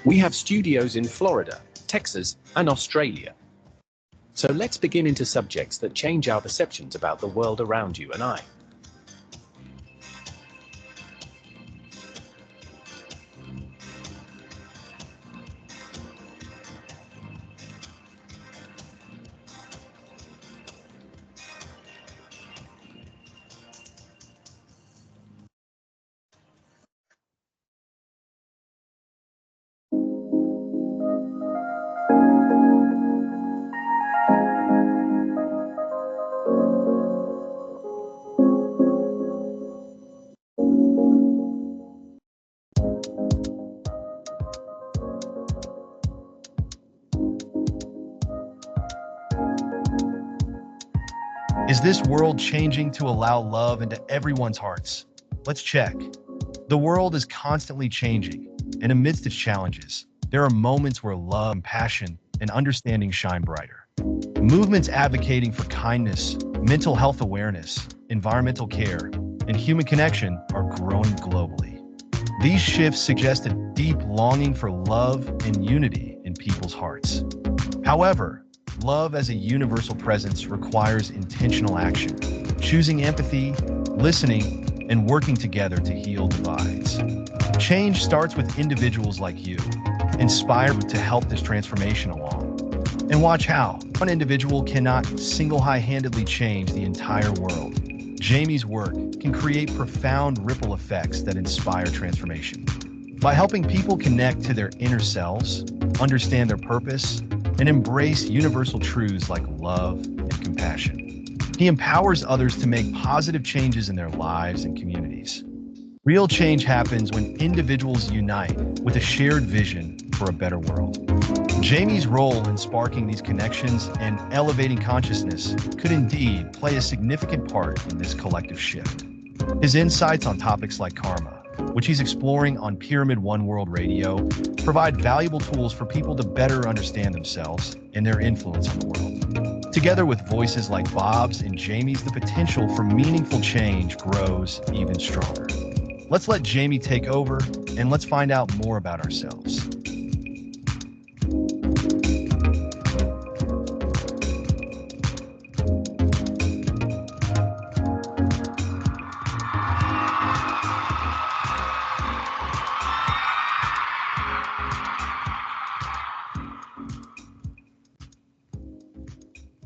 We have studios in Florida, Texas, and Australia. So let's begin into subjects that change our perceptions about the world around you and I. Is this world changing to allow love into everyone's hearts? Let's check. The world is constantly changing, and amidst its challenges, there are moments where love, compassion, and understanding shine brighter. Movements advocating for kindness, mental health awareness, environmental care, and human connection are growing globally. These shifts suggest a deep longing for love and unity in people's hearts. However, love as a universal presence requires intentional action, choosing empathy, listening, and working together to heal divides. Change starts with individuals like you, inspired to help this transformation along. And watch how one individual cannot single-handedly change the entire world. Jamie's work can create profound ripple effects that inspire transformation. By helping people connect to their inner selves, understand their purpose, and embrace universal truths like love and compassion, he empowers others to make positive changes in their lives and communities. Real change happens when individuals unite with a shared vision for a better world. Jamie's role in sparking these connections and elevating consciousness could indeed play a significant part in this collective shift. His insights on topics like karma, which he's exploring on Pyramid One World Radio, provide valuable tools for people to better understand themselves and their influence on the world. Together with voices like Bob's and Jamie's, the potential for meaningful change grows even stronger. Let's let Jamie take over, and let's find out more about ourselves.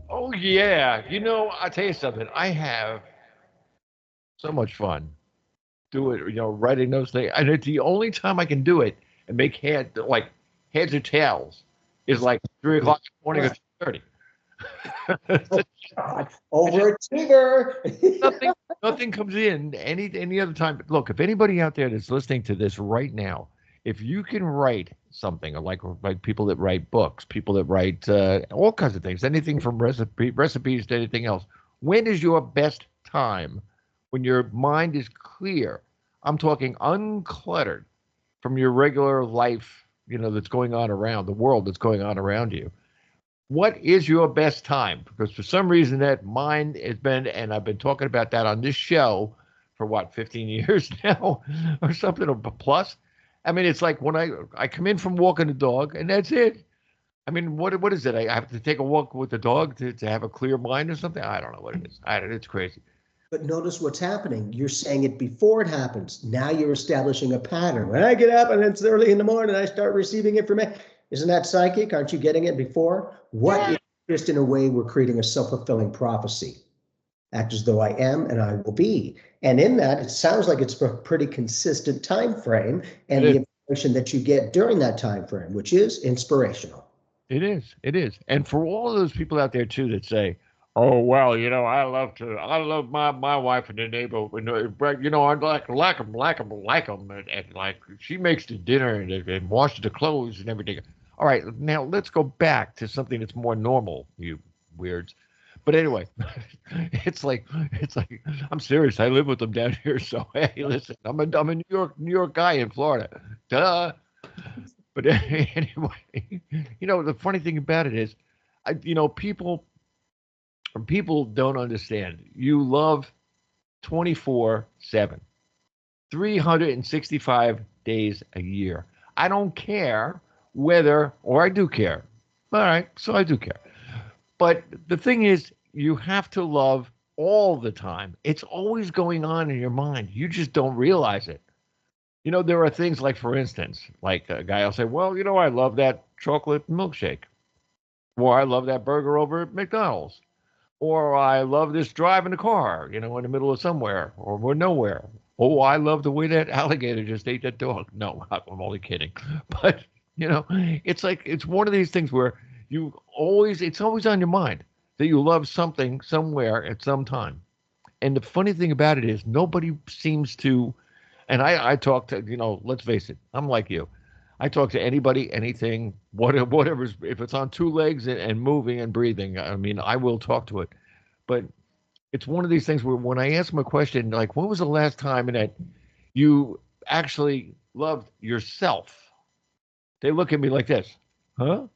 Oh yeah, I'll tell you something. I have so much fun doing, writing those things, and it's the only time I can do it and make heads or tails is like 3 o'clock in the morning or 2:30. God, overachiever. Nothing comes in any other time. Look, if anybody out there that's listening to this right now, if you can write something, or like people that write books, people that write all kinds of things, anything from recipes to anything else, when is your best time? When your mind is clear. I'm talking uncluttered from your regular life, that's going on around the world, that's going on around you. What is your best time? Because for some reason that mine has been, and I've been talking about that on this show for 15 years now or something, or plus. I mean, it's like when I come in from walking the dog, and that's it. I mean, what is it? I have to take a walk with the dog to have a clear mind or something? I don't know what it is. It's crazy. But notice what's happening. You're saying it before it happens. Now you're establishing a pattern. When I get up and it's early in the morning, I start receiving information. Isn't that psychic? Aren't you getting it before? What if just in a way we're creating a self-fulfilling prophecy? Act as though I am and I will be. And in that, it sounds like it's a pretty consistent time frame, and the information that you get during that time frame, which is inspirational. It is. And for all of those people out there too that say, "Oh well, I love my wife and the neighbor, I like them, and like she makes the dinner and washes the clothes and everything." All right, now let's go back to something that's more normal, you weirds. But anyway, it's like I'm serious. I live with them down here, so hey, listen, I'm a New York guy in Florida, duh. But anyway, the funny thing about it is, people don't understand. You love 24/7, 365 days a year. I don't care or I do care. All right, so I do care. But the thing is, you have to love all the time. It's always going on in your mind. You just don't realize it. There are things like, for instance, like a guy will say, well, I love that chocolate milkshake, or I love that burger over at McDonald's, or I love this drive in the car, in the middle of somewhere, or we're nowhere. Oh, I love the way that alligator just ate that dog. No, I'm only kidding. But, it's like, it's one of these things where it's always on your mind that you love something somewhere at some time. And the funny thing about it is nobody seems to, and I talk to, let's face it, I'm like you. I talk to anybody, anything, whatever's, if it's on two legs and moving and breathing, I mean, I will talk to it. But it's one of these things where when I ask them a question, like, when was the last time that you actually loved yourself? They look at me like this, huh?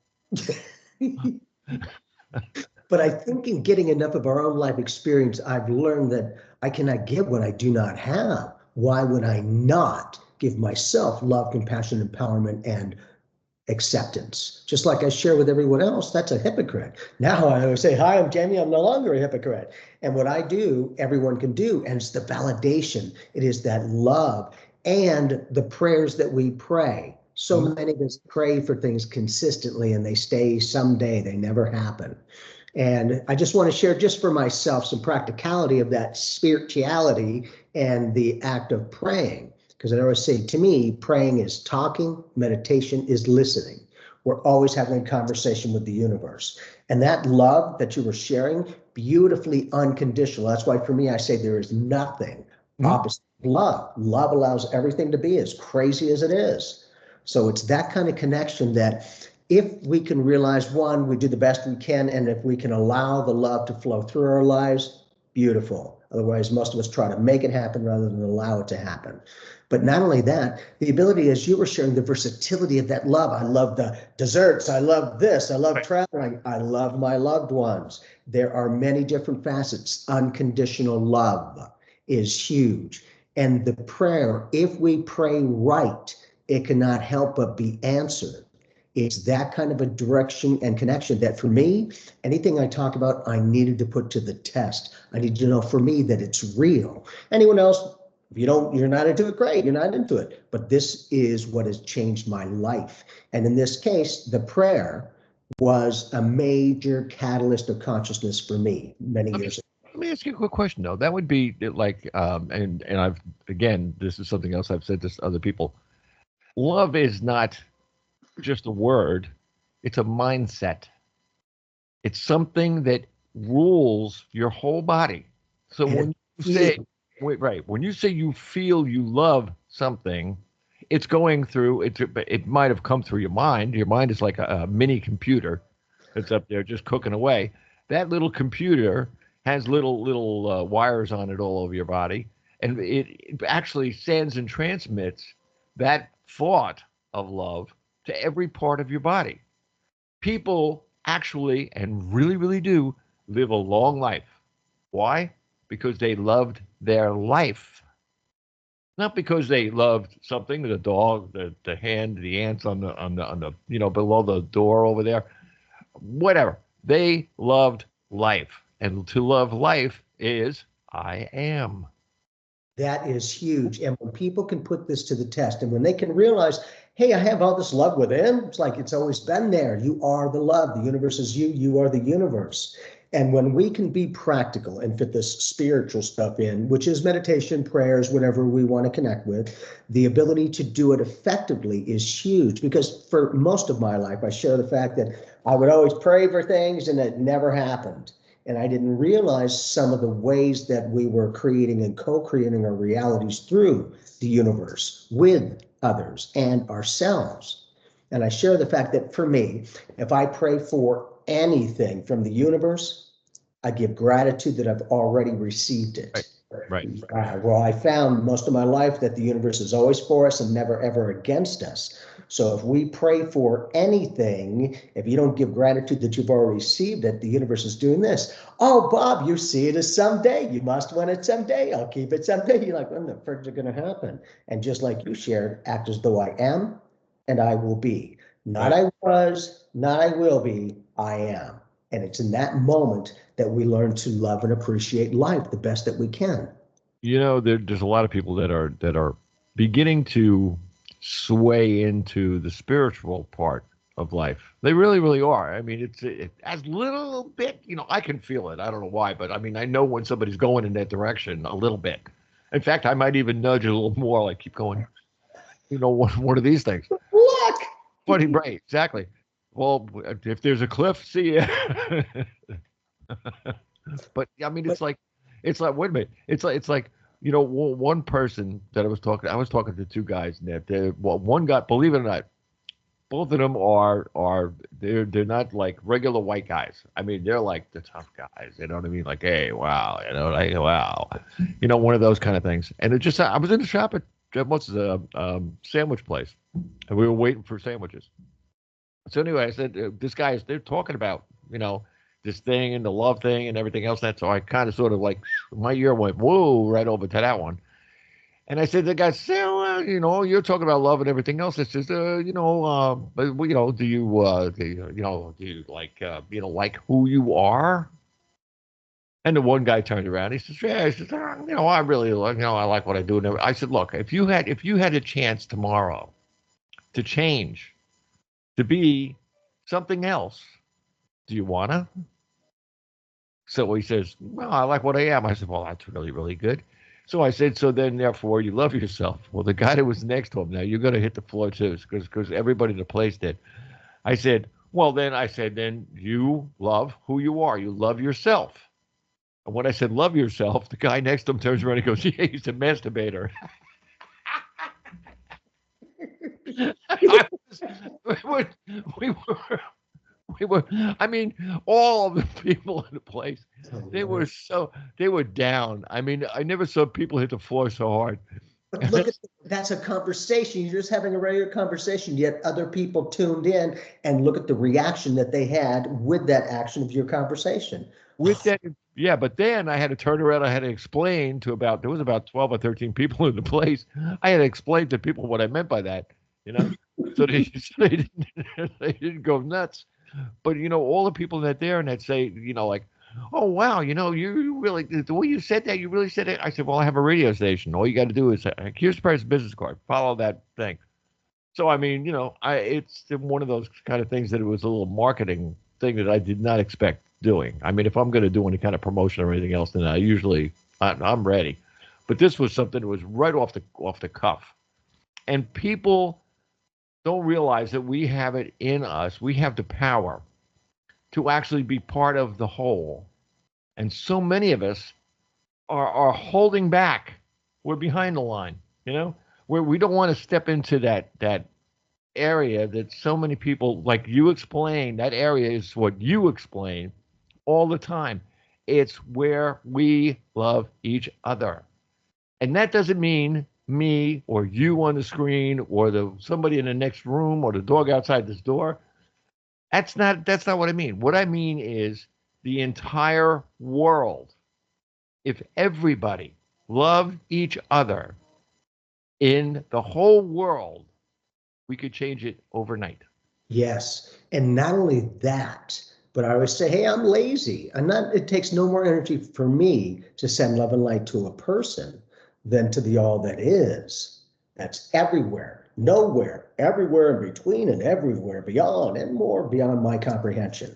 But I think in getting enough of our own life experience, I've learned that I cannot give what I do not have. Why would I not give myself love, compassion, empowerment, and acceptance? Just like I share with everyone else, that's a hypocrite. Now I always say, hi, I'm Jamie, I'm no longer a hypocrite. And what I do, everyone can do. And it's the validation. It is that love and the prayers that we pray. So many of us pray for things consistently and they stay someday, they never happen. And I just want to share just for myself some practicality of that spirituality and the act of praying. Because I always say, to me, praying is talking, meditation is listening. We're always having a conversation with the universe. And that love that you were sharing, beautifully unconditional. That's why for me, I say there is nothing opposite love. Love allows everything to be as crazy as it is. So it's that kind of connection that if we can realize, one, we do the best we can, and if we can allow the love to flow through our lives, beautiful. Otherwise, most of us try to make it happen rather than allow it to happen. But not only that, the ability, as you were sharing, the versatility of that love. I love the desserts. I love this. I love traveling. I love my loved ones. There are many different facets. Unconditional love is huge. And the prayer, if we pray right, it cannot help but be answered. It's that kind of a direction and connection that for me, anything I talk about, I needed to put to the test. I need to know for me that it's real. Anyone else, if you're not into it, great, you're not into it. But this is what has changed my life. And in this case, the prayer was a major catalyst of consciousness for me many years ago. Let me ask you a quick question, though. That would be like, and again, this is something else I've said to other people. Love is not just a word, it's a mindset. It's something that rules your whole body. So when you say, when you say you feel you love something, it's going through, it might have come through your mind. Your mind is like a mini computer that's up there just cooking away. That little computer has little wires on it all over your body, and it actually sends and transmits that thought of love to every part of your body. People actually, and really, really do, live a long life. Why? Because they loved their life. Not because they loved something, the dog, the hand, the ants on the below the door over there. Whatever. They loved life. And to love life is I am. That is huge. And when people can put this to the test and when they can realize, hey, I have all this love within, it's like it's always been there. You are the love. The universe is you. You are the universe. And when we can be practical and fit this spiritual stuff in, which is meditation, prayers, whatever we want to connect with, the ability to do it effectively is huge. Because for most of my life, I share the fact that I would always pray for things and it never happened. And I didn't realize some of the ways that we were creating and co-creating our realities through the universe with others and ourselves. And I share the fact that for me, if I pray for anything from the universe, I give gratitude that I've already received it. Right. Well, I found most of my life that the universe is always for us and never ever against us. So if we pray for anything, if you don't give gratitude that you've already received it, the universe is doing this. Oh, Bob, you see it as someday. You must win it someday. I'll keep it someday. You're like, when the frick is it going to happen? And just like you shared, act as though I am and I will be. Not Right. I was, not I will be, I am. And it's in that moment that we learn to love and appreciate life the best that we can. There's a lot of people that are beginning to sway into the spiritual part of life. They really, really are. I mean, it as little bit. I can feel it. I don't know why, but I mean, I know when somebody's going in that direction a little bit. In fact, I might even nudge a little more, like keep going. One of these things. Look, Funny, right? Exactly. Well, if there's a cliff, see ya. But I mean, but it's like wait a minute. It's like one person that I was talking to two guys, and well, one guy, believe it or not, both of them are they're not like regular white guys. I mean, they're like the tough guys. You know what I mean? Like, hey, wow, like wow, one of those kind of things. And it just I was in the shop at what's the sandwich place, and we were waiting for sandwiches. So anyway, I said, this guy is they're talking about this thing and the love thing and everything else. That so I kind of sort of like my ear went whoa right over to that one. And I said, the guy said, well, you're talking about love and everything else. It's just, but do you like who you are? And the one guy turned around. He says, yeah. He says, I really like, I like what I do. And I said, look, if you had a chance tomorrow to change, to be something else, do you wanna? So he says, well, I like what I am. I said, well, that's really, really good. So I said, so then therefore you love yourself. Well, the guy that was next to him, now you're going to hit the floor too, because everybody in the place did. I said, well, then you love who you are. You love yourself. And when I said love yourself, the guy next to him turns around and goes, yeah, he's a masturbator. I was, we were we were I mean all of the people in the place, they were down. I mean, I never saw people hit the floor so hard. but look at that's a conversation. You're just having a regular conversation, yet other people tuned in and look at the reaction that they had with that action of your conversation. With that, yeah, but then I had to turn around. I had to explain to there was about 12 or 13 people in the place. I had to explain to people what I meant by that, you know so they, so they didn't they didn't go nuts. But all the people that there and that say, like, oh wow, you really, the way you said that, you really said it. I said, well, I have a radio station. All you got to do is here's the person's business card, follow that thing. So I mean, it's one of those kind of things that it was a little marketing thing that I did not expect doing. I mean, if I'm going to do any kind of promotion or anything else, then I'm ready. But this was something that was right off the cuff, and people don't realize that we have it in us. We have the power to actually be part of the whole. And so many of us are holding back. We're behind the line, where we don't want to step into that area that so many people, like you explain, that area is what you explain all the time. It's where we love each other. And that doesn't mean me or you on the screen or somebody in the next room or the dog outside this door. That's not what I mean. What I mean is the entire world. If everybody loved each other in the whole world, we could change it overnight. Yes. And not only that, but I always say, hey, I'm lazy. It takes no more energy for me to send love and light to a person than to the all that is. That's everywhere, nowhere, everywhere in between, and everywhere beyond, and more beyond my comprehension.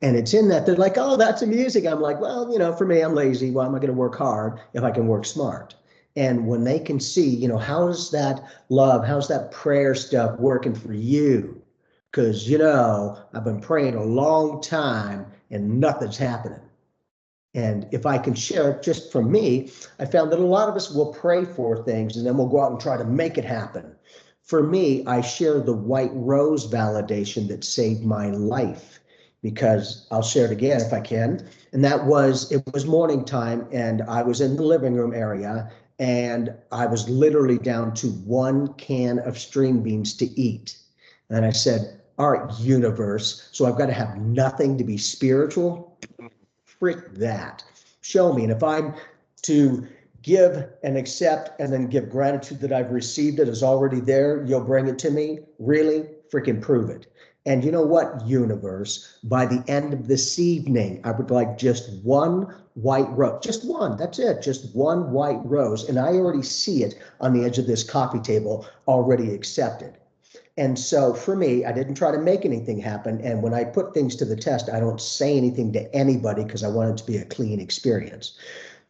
And it's in that they're like, oh, that's amusing. I'm like, well, for me, I'm lazy. Why am I going to work hard if I can work smart? And when they can see, how's that love, how's that prayer stuff working for you? Because, I've been praying a long time and nothing's happening. And if I can share just from me, I found that a lot of us will pray for things and then we'll go out and try to make it happen. For me, I share the white rose validation that saved my life, because I'll share it again if I can. And it was morning time and I was in the living room area and I was literally down to one can of string beans to eat. And I said, all right, universe, so I've got to have nothing to be spiritual? Frick that. Show me. And if I'm to give and accept and then give gratitude that I've received that is already there, you'll bring it to me? Really? freaking prove it. And you know what, universe? By the end of this evening, I would like just one white rose, just one. That's it, just one white rose. And I already see it on the edge of this coffee table, already accepted. And so for me, I didn't try to make anything happen. And when I put things to the test, I don't say anything to anybody because I want it to be a clean experience.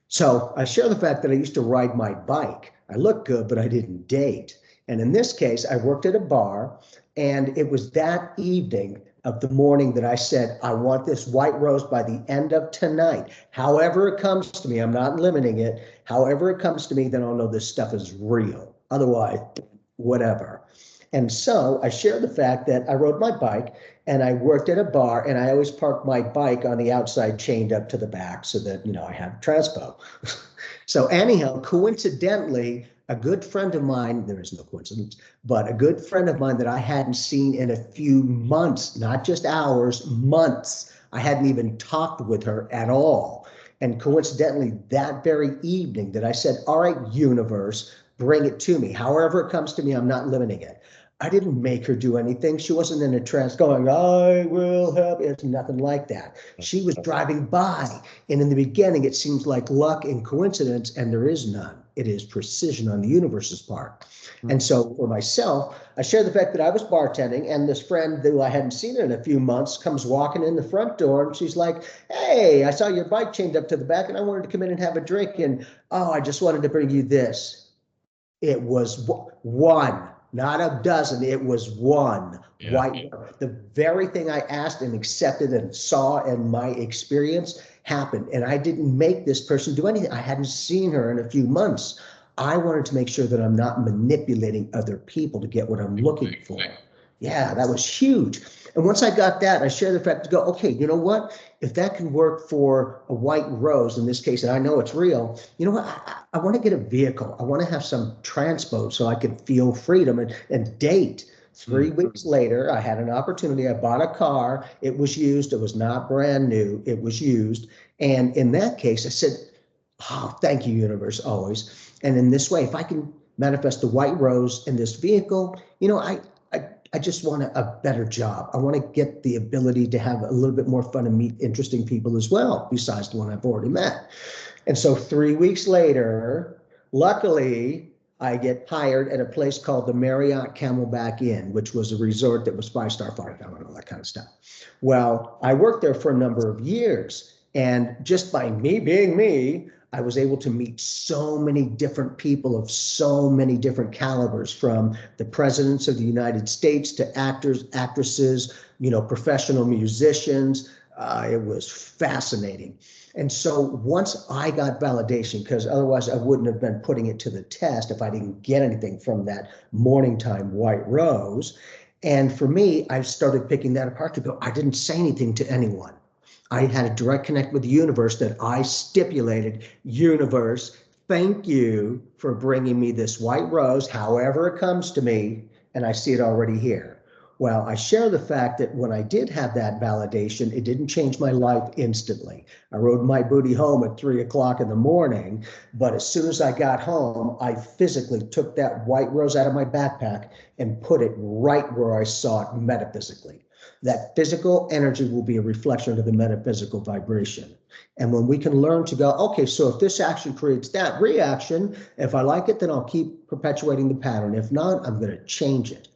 So I share the fact that I used to ride my bike. I looked good, but I didn't date. And in this case, I worked at a bar, and it was that evening of the morning that I said, I want this white rose by the end of tonight. However it comes to me, I'm not limiting it. However it comes to me, then I'll know this stuff is real. Otherwise, whatever. And so I share the fact that I rode my bike and I worked at a bar, and I always parked my bike on the outside, chained up to the back so that, I have transpo. So anyhow, coincidentally, a good friend of mine, there is no coincidence, but a good friend of mine that I hadn't seen in a few months, not just hours, months, I hadn't even talked with her at all. And coincidentally, that very evening that I said, all right, universe, bring it to me. However it comes to me, I'm not limiting it. I didn't make her do anything. She wasn't in a trance going, I will help. It's nothing like that. She was driving by. And in the beginning, it seems like luck and coincidence, and there is none. It is precision on the universe's part. And so for myself, I share the fact that I was bartending, and this friend who I hadn't seen in a few months comes walking in the front door, and she's like, hey, I saw your bike chained up to the back, and I wanted to come in and have a drink. And, I just wanted to bring you this. It was one. Not a dozen, it was one white. The very thing I asked and accepted and saw in my experience happened. And I didn't make this person do anything. I hadn't seen her in a few months. I wanted to make sure that I'm not manipulating other people to get what I'm looking for. Yeah, that was huge. And once I got that, I share the fact to go, okay, you know what? If that can work for a white rose in this case, and I know it's real, you know what? I want to get a vehicle. I want to have some transpo so I could feel freedom and date. 3 weeks later, I had an opportunity. I bought a car. It was used. It was not brand new. It was used. And in that case, I said, oh, thank you, universe, always. And in this way, if I can manifest the white rose in this vehicle, I just want a better job. I want to get the ability to have a little bit more fun and meet interesting people as well, besides the one I've already met. And so 3 weeks later, luckily, I get hired at a place called the Marriott Camelback Inn, which was a resort that was 5-star, 5-star, and all that kind of stuff. Well, I worked there for a number of years. And just by me being me, I was able to meet so many different people of so many different calibers, from the presidents of the United States to actors, actresses, professional musicians. It was fascinating. And so once I got validation, because otherwise I wouldn't have been putting it to the test if I didn't get anything from that morning time white rose. And for me, I started picking that apart to go, I didn't say anything to anyone. I had a direct connect with the universe that I stipulated, universe, thank you for bringing me this white rose, however it comes to me, and I see it already here. Well, I share the fact that when I did have that validation, it didn't change my life instantly. I rode my booty home at 3 o'clock in the morning, but as soon as I got home, I physically took that white rose out of my backpack and put it right where I saw it metaphysically. That physical energy will be a reflection of the metaphysical vibration. And when we can learn to go, okay, so if this action creates that reaction, if I like it, then I'll keep perpetuating the pattern. If not, I'm going to change it.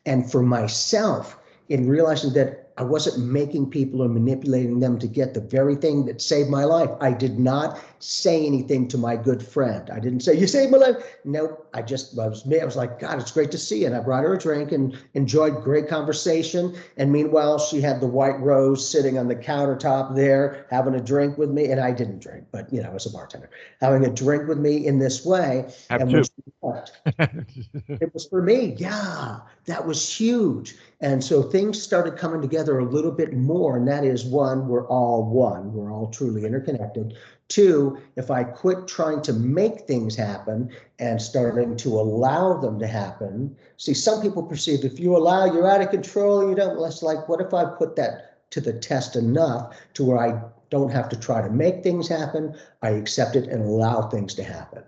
And for myself, in realizing that I wasn't making people or manipulating them to get the very thing that saved my life, I did not say anything to my good friend. I didn't say, you saved my life. Nope. I was me. I was like, God, it's great to see you. And I brought her a drink and enjoyed great conversation. And meanwhile, she had the white rose sitting on the countertop there, having a drink with me. And I didn't drink, but I was a bartender, having a drink with me in this way. And when she left, it was for me. Yeah, that was huge. And so things started coming together a little bit more. And that is, one, we're all one. We're all truly interconnected. Two, if I quit trying to make things happen and starting to allow them to happen. See, some people perceive if you allow, you're out of control and you don't, less like, what if I put that to the test enough to where I don't have to try to make things happen? I accept it and allow things to happen.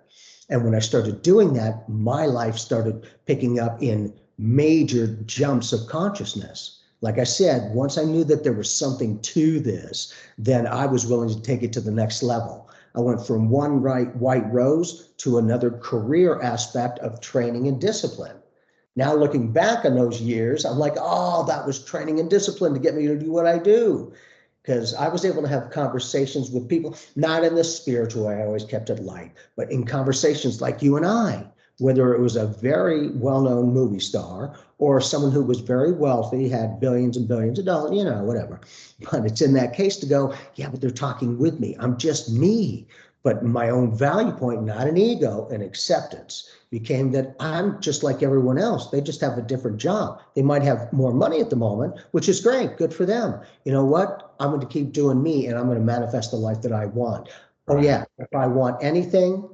And when I started doing that, my life started picking up in major jumps of consciousness. Like I said, once I knew that there was something to this, then I was willing to take it to the next level. I went from one white rose to another career aspect of training and discipline. Now looking back on those years, I'm like, oh, that was training and discipline to get me to do what I do. Because I was able to have conversations with people, not in the spiritual way, I always kept it light, but in conversations like you and I, whether it was a very well-known movie star or someone who was very wealthy, had billions and billions of dollars, you know, whatever. But it's in that case to go, yeah, but they're talking with me. I'm just me. But my own value point, not an ego, and acceptance became that I'm just like everyone else. They just have a different job. They might have more money at the moment, which is great. Good for them. You know what? I'm going to keep doing me, and I'm going to manifest the life that I want. Oh, yeah. If I want anything,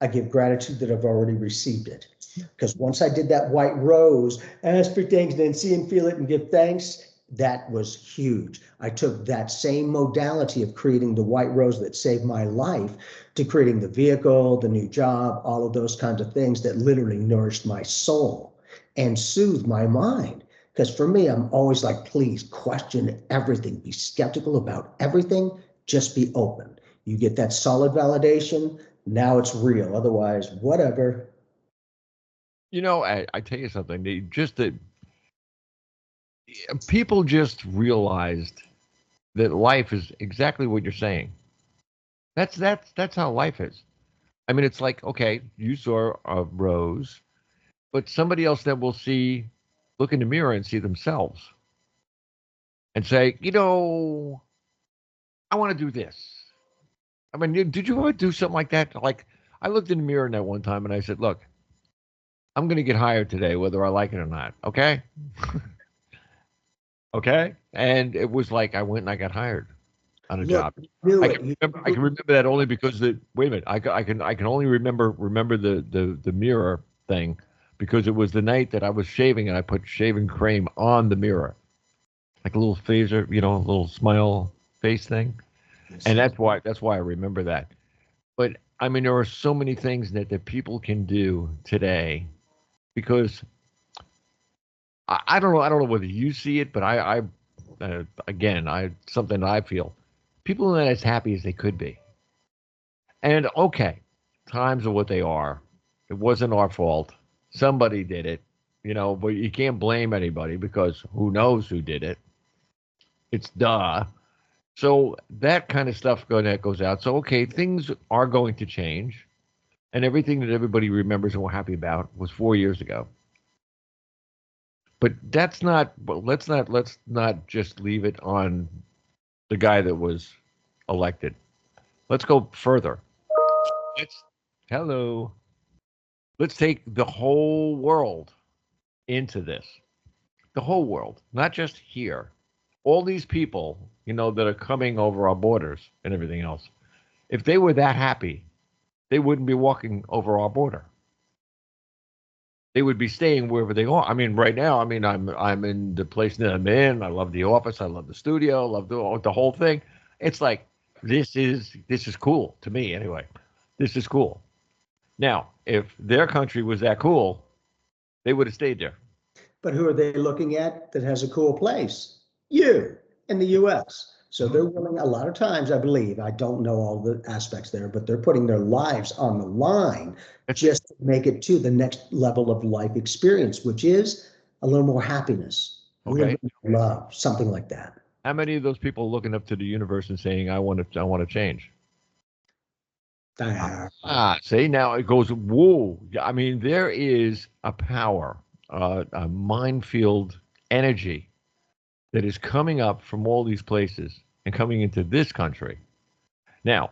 I give gratitude that I've already received it. Because once I did that white rose, ask for things, then see and feel it and give thanks, that was huge. I took that same modality of creating the white rose that saved my life to creating the vehicle, the new job, all of those kinds of things that literally nourished my soul and soothed my mind. Because for me, I'm always like, please question everything. Be skeptical about everything. Just be open. You get that solid validation. Now it's real. Otherwise, whatever. You know, I tell you something. People just realized that life is exactly what you're saying. That's how life is. I mean, it's like, okay, you saw a rose, but somebody else that will look in the mirror and see themselves and say, you know, I want to do this. I mean, did you ever do something like that? Like, I looked in the mirror that one time and I said, look, I'm going to get hired today, whether I like it or not. Okay. Okay. And it was like I went and I got hired on a job. I can remember that only because wait a minute, I can only remember the mirror thing because it was the night that I was shaving and I put shaving cream on the mirror, like a little phaser, you know, a little smile face thing, and that's why I remember that. But I mean, there are so many things that people can do today because I don't know whether you see it, but again, something that I feel people are not as happy as they could be. And okay, times are what they are. It wasn't our fault. Somebody did it, you know, but you can't blame anybody because who knows who did it. It's duh. So that kind of stuff goes out. So okay, things are going to change, and everything that everybody remembers and we're happy about was 4 years ago. But that's not. But let's not just leave it on the guy that was elected. Let's go further. Let's hello. Let's take the whole world into this. The whole world, not just here. All these people, you know, that are coming over our borders and everything else. If they were that happy, they wouldn't be walking over our border. They would be staying wherever they are. I mean, right now, I mean, I'm in the place that I'm in. I love the office. I love the studio. I love the whole thing. It's like this is cool to me anyway. This is cool. Now, if their country was that cool, they would have stayed there. But who are they looking at that has a cool place? You in the US. So they're willing, a lot of times, I believe, I don't know all the aspects there, but they're putting their lives on the line just to make it to the next level of life experience, which is a little more happiness, a little bit more love, something like that. How many of those people are looking up to the universe and saying, I want to change? See, now it goes, whoa. I mean, there is a power, a minefield energy that is coming up from all these places and coming into this country. Now,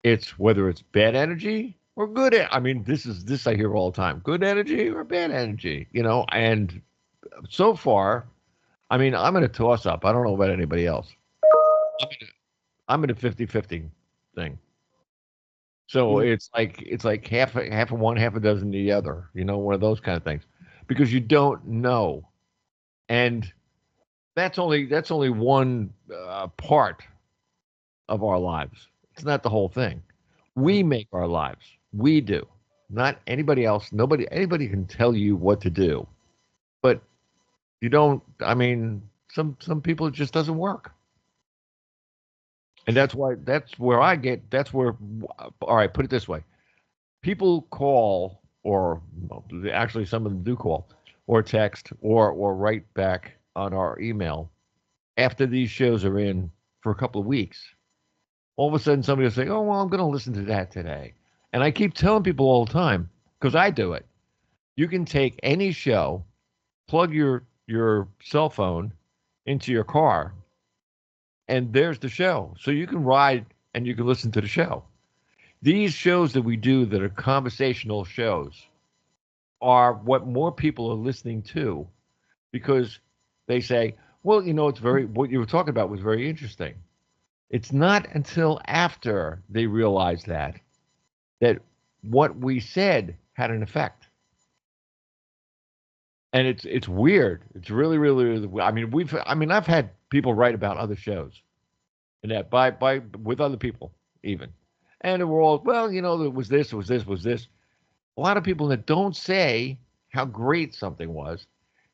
it's whether it's bad energy or good. I mean, this I hear all the time: good energy or bad energy. You know, and so far, I mean, I'm in a toss up. I don't know about anybody else. I'm in a 50-50 thing. So it's like half of one, half a dozen the other. You know, one of those kind of things, because you don't know, and that's only one part of our lives. It's not the whole thing. We make our lives. We do, not anybody else. Anybody can tell you what to do. but you don't. I mean, some people it just doesn't work, and that's where I get. That's where. All right, put it this way: people call, or well, actually some of them do call, or text, or write back on our email after these shows are in for a couple of weeks. All of a sudden, somebody will say, "Oh, well, I'm going to listen to that today," and I keep telling people all the time because I do it. You can take any show, plug your cell phone into your car, and there's the show. So you can ride and you can listen to the show. These shows that we do that are conversational shows are what more people are listening to because they say, well, it's what you were talking about was very interesting. It's not until after they realize that what we said had an effect. And it's weird. It's really, really, really. I've had people write about other shows, and that by with other people even, and we're all it was this, it was this, it was this. A lot of people that don't say how great something was,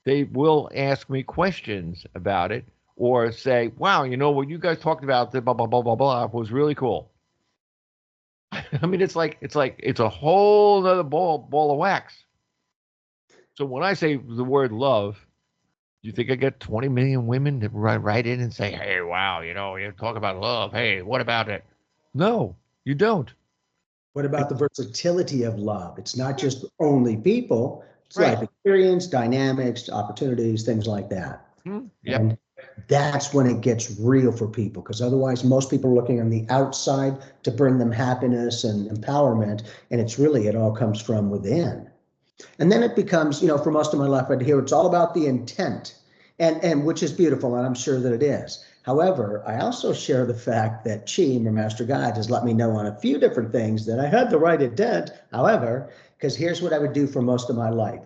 they will ask me questions about it or say, "Wow, what you guys talked about, blah blah blah blah blah, was really cool." I mean, it's a whole other ball of wax. So when I say the word love, do you think I get 20 million women that write in and say, "Hey, wow, you talk about love. Hey, what about it?" No, you don't. What about the versatility of love? It's not just only people, it's Right. life experience, dynamics, opportunities, things like that. Yep. And that's when it gets real for people, because otherwise most people are looking on the outside to bring them happiness and empowerment, and it all comes from within. And then it becomes, for most of my life right here, it's all about the intent, and which is beautiful, and I'm sure that it is. However, I also share the fact that Chi, my master guide, has let me know on a few different things that I had the right intent. However, because here's what I would do for most of my life.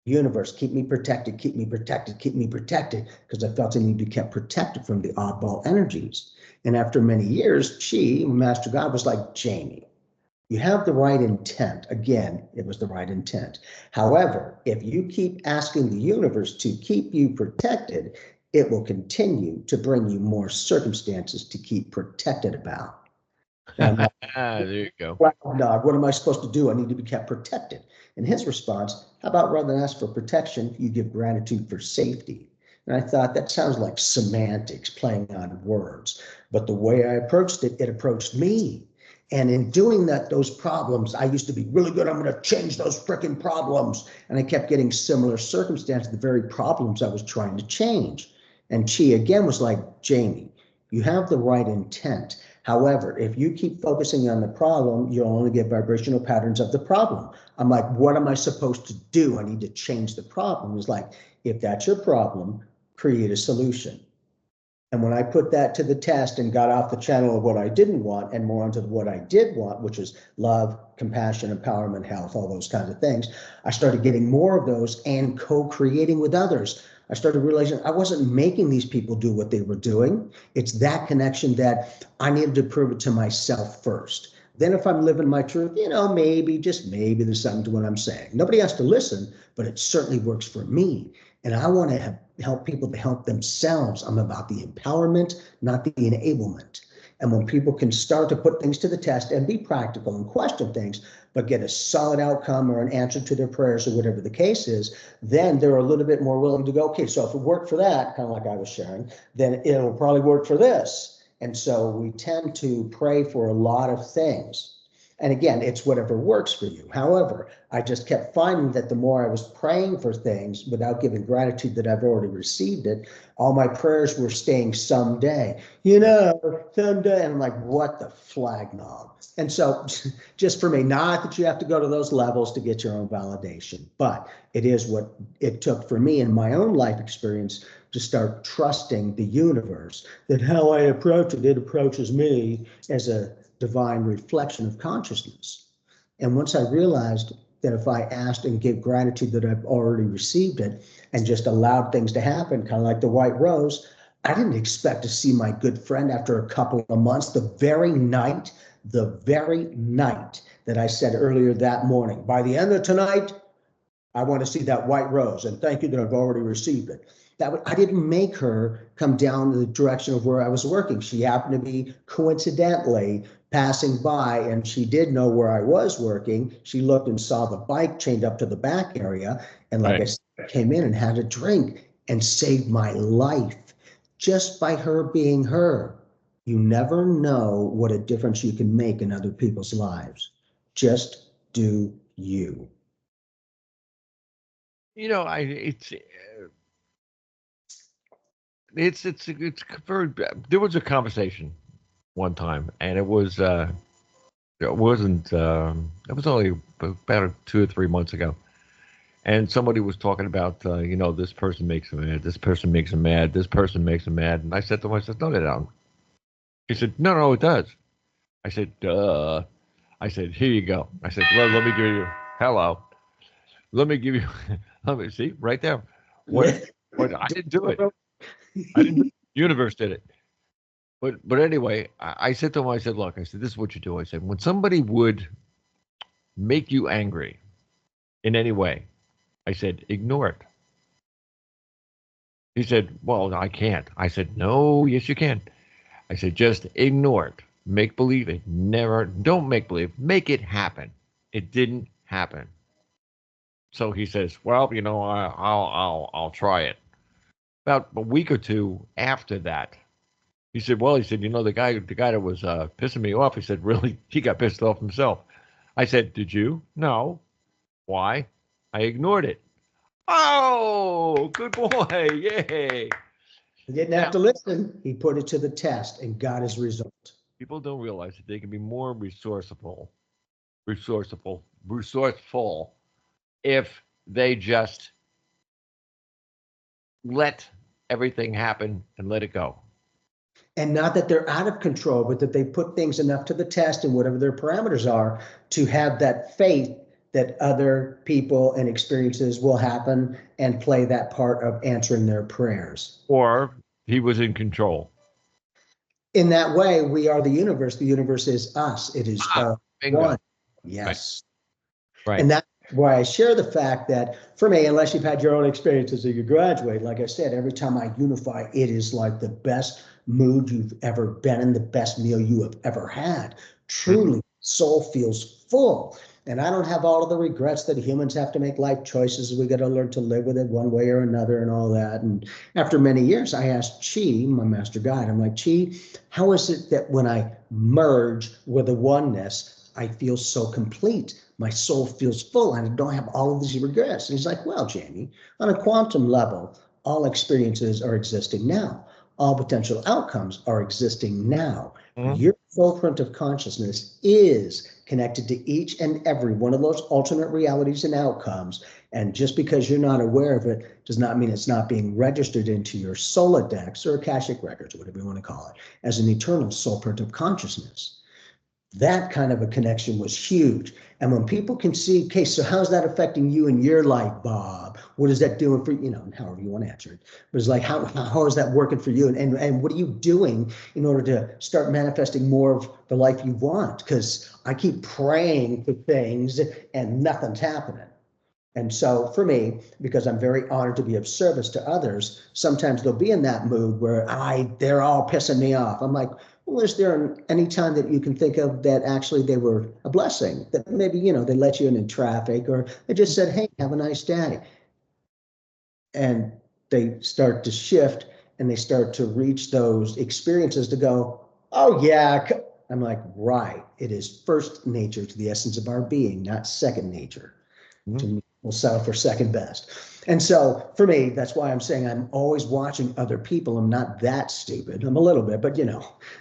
Universe, keep me protected, keep me protected, keep me protected, because I felt I needed to be kept protected from the oddball energies. And after many years, Chi, my master guide, was like, Jamie, you have the right intent. Again, it was the right intent. However, if you keep asking the universe to keep you protected, it will continue to bring you more circumstances to keep protected about. Now, There you go. dog, what am I supposed to do? I need to be kept protected. And his response, how about rather than ask for protection, you give gratitude for safety? And I thought that sounds like semantics, playing on words. But the way I approached it, it approached me. And in doing that, those problems, I used to be really good. I'm going to change those freaking problems. And I kept getting similar circumstances, the very problems I was trying to change. And Chi again was like, Jamie, you have the right intent. However, if you keep focusing on the problem, you'll only get vibrational patterns of the problem. I'm like, what am I supposed to do? I need to change the problem. It's like, if that's your problem, create a solution. And when I put that to the test and got off the channel of what I didn't want and more onto what I did want, which was love, compassion, empowerment, health, all those kinds of things, I started getting more of those and co-creating with others. I started realizing I wasn't making these people do what they were doing. It's that connection that I needed to prove it to myself first. Then if I'm living my truth, maybe, just maybe there's something to what I'm saying. Nobody has to listen, but it certainly works for me. And I want to help people to help themselves. I'm about the empowerment, not the enablement. And when people can start to put things to the test and be practical and question things, but get a solid outcome or an answer to their prayers or whatever the case is, then they're a little bit more willing to go, okay, so if it worked for that, kind of like I was sharing, then it'll probably work for this. And so we tend to pray for a lot of things. And again, it's whatever works for you. However, I just kept finding that the more I was praying for things without giving gratitude that I've already received it, all my prayers were staying someday, someday. And I'm like, what the flag knob? And so just for me, not that you have to go to those levels to get your own validation, but it is what it took for me in my own life experience to start trusting the universe, that how I approach it, it approaches me as a divine reflection of consciousness. And once I realized that if I asked and gave gratitude that I've already received it and just allowed things to happen, kind of like the white rose, I didn't expect to see my good friend after a couple of months, the very night that I said earlier that morning, by the end of tonight, I want to see that white rose, and thank you that I've already received it. I didn't make her come down the direction of where I was working. She happened to be coincidentally passing by, and she did know where I was working. She looked and saw the bike chained up to the back area, and like I said, came in and had a drink and saved my life just by her being her. You never know what a difference you can make in other people's lives. Just do you. You know, it's very. There was a conversation one time, and it was it wasn't. It was only about 2 or 3 months ago, and somebody was talking about this person makes him mad, this person makes him mad, this person makes him mad, and I said to him, I said, no, they don't. He said, no, no, it does. I said, duh. I said, here you go. I said, well, let me give you hello. Let me give you. Let me see right there. What I didn't do it. I didn't. The universe did it. But anyway, I said to him, I said, look, I said, this is what you do. I said, when somebody would make you angry in any way, I said, ignore it. He said, well, I can't. I said, no, yes, you can. I said, just ignore it. Make believe it. Never, don't make believe. Make it happen. It didn't happen. So he says, well, I'll try it. About a week or two after that, he said, well, he said, the guy that was pissing me off, he said, really, he got pissed off himself. I said, did you? No. Why? I ignored it. Oh, good boy. Yay. He didn't have to listen. He put it to the test and got his result. People don't realize that they can be more resourceful if they just let everything happen and let it go. And not that they're out of control, but that they put things enough to the test and whatever their parameters are to have that faith that other people and experiences will happen and play that part of answering their prayers. Or he was in control. In that way, we are the universe. The universe is us. It is one. Yes. Right. And that's why I share the fact that for me, unless you've had your own experiences as you graduate, like I said, every time I unify, it is like the best mood you've ever been in, the best meal you have ever had. Truly, soul feels full. And I don't have all of the regrets that humans have to make life choices. We got to learn to live with it one way or another and all that. And after many years, I asked Chi, my master guide, I'm like, Chi, how is it that when I merge with a oneness, I feel so complete? My soul feels full and I don't have all of these regrets. And he's like, well, Jamie, on a quantum level, all experiences are existing now. All potential outcomes are existing now. Your footprint of consciousness is connected to each and every one of those alternate realities and outcomes. And just because you're not aware of it does not mean it's not being registered into your Solodex or Akashic records, or whatever you want to call it, as an eternal soul print of consciousness. That kind of a connection was huge. And when people can see, okay, so how's that affecting you in your life, Bob? What is that doing for, and however you want to answer it. But it's like, how is that working for you? And what are you doing in order to start manifesting more of the life you want? Because I keep praying for things and nothing's happening. And so for me, because I'm very honored to be of service to others, sometimes they'll be in that mood where they're all pissing me off. I'm like, well, is there any time that you can think of that actually they were a blessing? That maybe, they let you in traffic, or they just said, hey, have a nice day. And they start to shift and they start to reach those experiences to go, oh, yeah. I'm like, right. It is first nature to the essence of our being, not second nature. We'll settle for second best. And so for me, that's why I'm saying I'm always watching other people. I'm not that stupid. I'm a little bit, but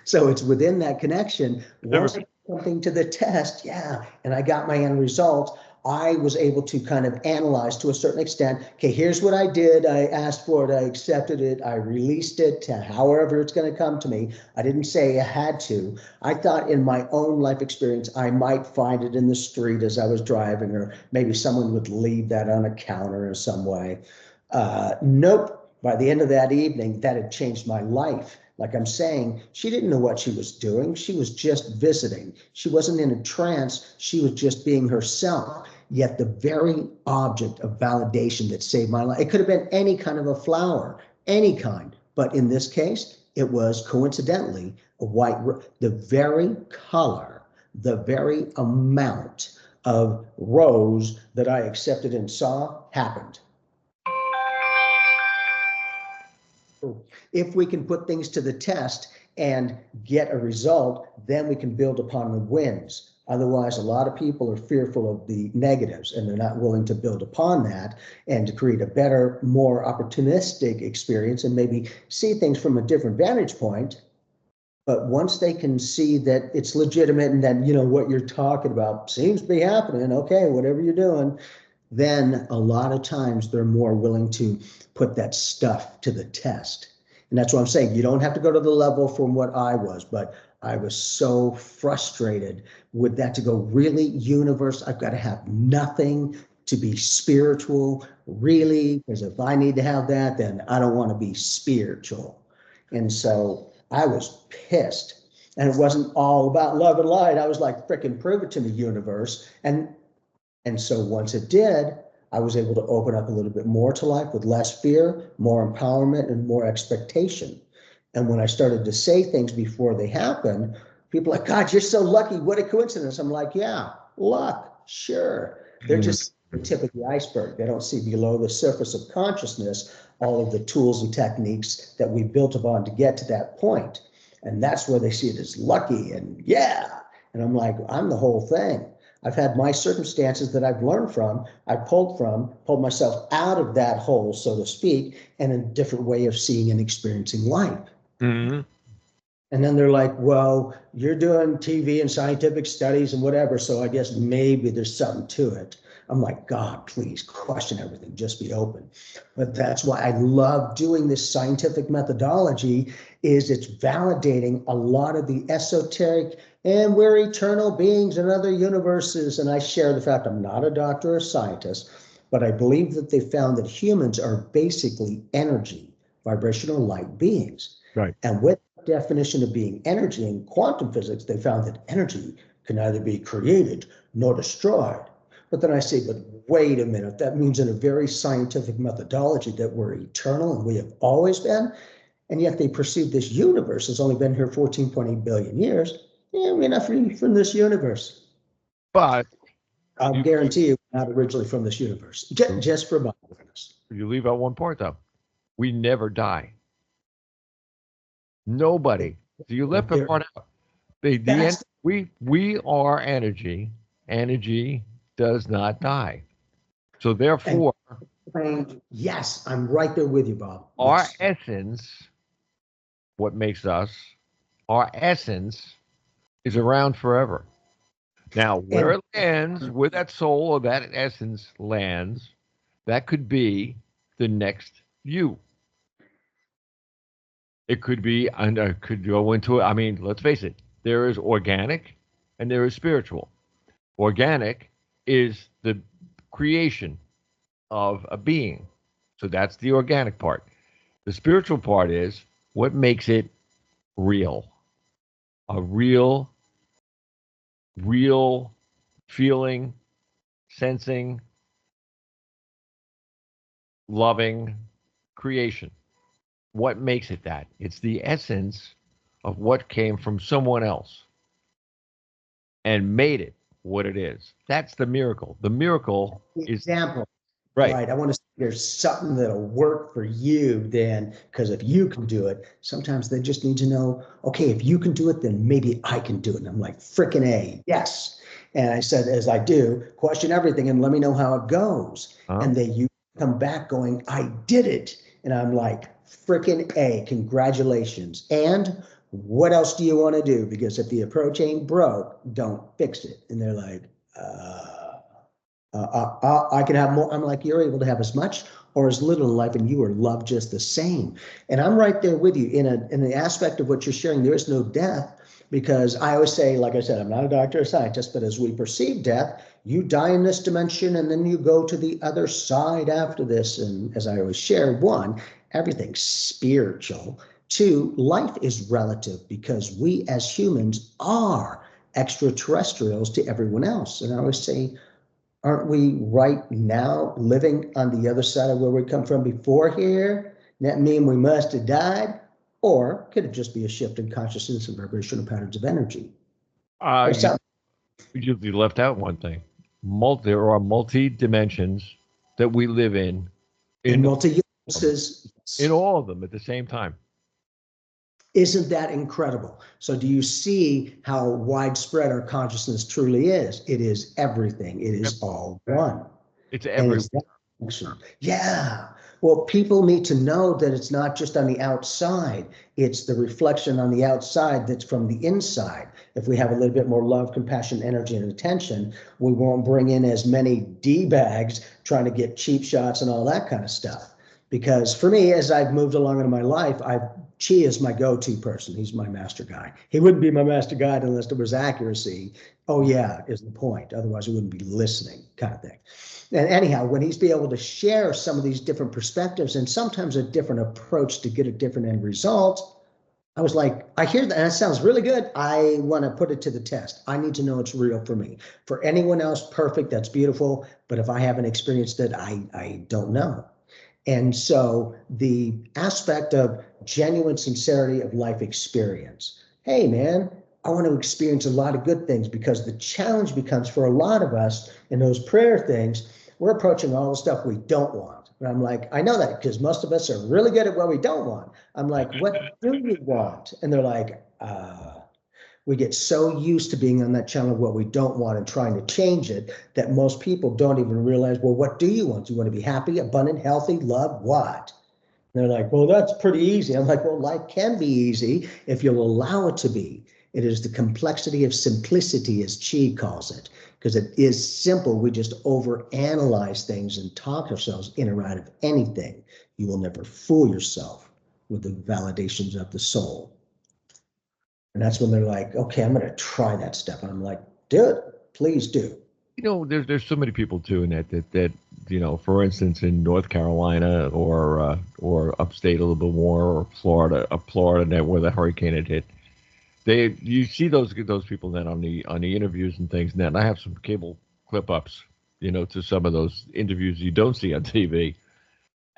so it's within that connection. Once I put something to the test, and I got my end result, I was able to kind of analyze to a certain extent, okay, here's what I did. I asked for it. I accepted it. I released it to however it's going to come to me. I didn't say I had to. I thought in my own life experience, I might find it in the street as I was driving, or maybe someone would leave that on a counter in some way. Nope. By the end of that evening, that had changed my life. Like I'm saying, she didn't know what she was doing. She was just visiting. She wasn't in a trance. She was just being herself. yet the very object of validation that saved my life, it could have been any kind of a flower, any kind. But in this case, it was coincidentally a white, the very color, the very amount of rose that I accepted and saw happened. If we can put things to the test and get a result, then we can build upon the wins. Otherwise, a lot of people are fearful of the negatives and they're not willing to build upon that and to create a better, more opportunistic experience and maybe see things from a different vantage point. But once they can see that it's legitimate and that, you know, what you're talking about seems to be happening, okay, whatever you're doing, then a lot of times they're more willing to put that stuff to the test. And that's what I'm saying. You don't have to go to the level from what I was, but I was so frustrated with that to go, really, universe, I've got to have nothing to be spiritual, really, because if I need to have that, then I don't want to be spiritual. And so I was pissed. And it wasn't all about love and light. I was like, frickin' prove it to me, universe. And so once it did, I was able to open up a little bit more to life with less fear, more empowerment, and more expectation. And when I started to say things before they happen, people are like, God, you're so lucky. What a coincidence. I'm like, yeah, luck, sure. They're just the tip of the iceberg. They don't see below the surface of consciousness all of the tools and techniques that we built upon to get to that point. And that's where they see it as lucky and yeah. And I'm like, I'm the whole thing. I've had my circumstances that I've learned from, I pulled myself out of that hole, so to speak, and a different way of seeing and experiencing life. Mm-hmm. And then they're like, well, you're doing TV and scientific studies and whatever, so I guess maybe there's something to it. I'm like, God, please question everything, just be open. But that's why I love doing this scientific methodology, is it's validating a lot of the esoteric, and we're eternal beings in other universes. And I share the fact I'm not a doctor or a scientist, but I believe that they found that humans are basically energy, vibrational light beings. Right. And with the definition of being energy in quantum physics, they found that energy can neither be created nor destroyed. But then I say, but wait a minute, that means in a very scientific methodology that we're eternal and we have always been. And yet they perceive this universe has only been here 14.8 billion years. Yeah, we're not from this universe. But I'll guarantee you, not originally from this universe, just for mindfulness. You leave out one part, though. We never die. Nobody. So you left the part out. We are energy. Energy does not die. So therefore, yes, I'm right there with you, Bob. Our Yes. essence, what makes us, our essence is around forever. Now, where it lands, where that soul or that essence lands, that could be the next you. It could be, and I could go into it. I mean, let's face it, there is organic and there is spiritual. Organic is the creation of a being. So that's the organic part. The spiritual part is what makes it real. A real feeling, sensing, loving creation. What makes it that? It's the essence of what came from someone else and made it what it is. That's the miracle. The miracle is example. Right. I want to say there's something that'll work for you then, because if you can do it, sometimes they just need to know, okay, if you can do it, then maybe I can do it. And I'm like, frickin' A, yes. And I said, as I do, question everything and let me know how it goes. And you come back going, I did it. And I'm like, frickin' A, congratulations. And what else do you want to do? Because if the approach ain't broke, don't fix it. And they're like, I can have more. I'm like, you're able to have as much or as little in life, and you are loved just the same. And I'm right there with you in the aspect of what you're sharing. There is no death, because I always say, like I said, I'm not a doctor or scientist, but as we perceive death, you die in this dimension and then you go to the other side after this. And as I always share, one, everything's spiritual. Two, life is relative because we as humans are extraterrestrials to everyone else. And I always say, aren't we right now living on the other side of where we come from before here? That mean we must have died? Or could it just be a shift in consciousness and vibrational patterns of energy? Or You, something you left out one thing. There are multi dimensions that we live in in in multi-universes. in all of them at the same time. Isn't that incredible? So do you see how widespread our consciousness truly is? It is everything. It is all one. It's And every it's that connection. Yeah. Well, people need to know that it's not just on the outside. It's the reflection on the outside that's from the inside. If we have a little bit more love, compassion, energy, and attention, we won't bring in as many D-bags trying to get cheap shots and all that kind of stuff. Because for me, as I've moved along in my life, Chi is my go-to person. He's my master guide. He wouldn't be my master guide unless there was accuracy. Oh yeah, is the point. Otherwise, he wouldn't be listening, kind of thing. And anyhow, when he's be able to share some of these different perspectives and sometimes a different approach to get a different end result, I was like, I hear that, and that sounds really good. I want to put it to the test. I need to know it's real for me. For anyone else, perfect, that's beautiful. But if I haven't experienced it, I don't know. And so the aspect of genuine sincerity of life experience. Hey, man, I want to experience a lot of good things, because the challenge becomes for a lot of us in those prayer things, we're approaching all the stuff we don't want. And I'm like, I know that because most of us are really good at what we don't want. I'm like, what do you want? And they're like, we get so used to being on that channel of what we don't want and trying to change it that most people don't even realize, well, what do you want? Do you want to be happy, abundant, healthy, love, what? And they're like, well, that's pretty easy. I'm like, well, life can be easy if you'll allow it to be. It is the complexity of simplicity, as Chi calls it, because it is simple. We just overanalyze things and talk ourselves in or out of anything. You will never fool yourself with the validations of the soul. And that's when they're like, okay, I'm going to try that stuff. And I'm like, do it. Please do. There's so many people too in that for instance, in North Carolina or upstate a little bit more, or Florida, where the hurricane had hit. You see those people then on the interviews and things. And I have some cable clip ups, to some of those interviews you don't see on TV.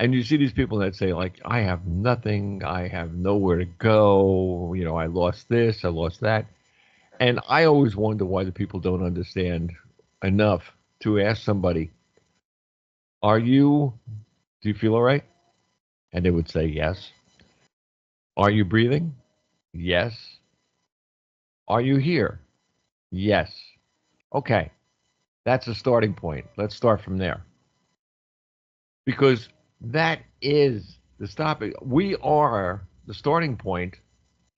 And you see these people that say, like, I have nothing, I have nowhere to go, I lost this, I lost that. And I always wonder why the people don't understand enough to ask somebody, do you feel all right? And they would say, yes. Are you breathing? Yes. Are you here? Yes. Okay. That's a starting point. Let's start from there. Because that is the stopping. We are the starting point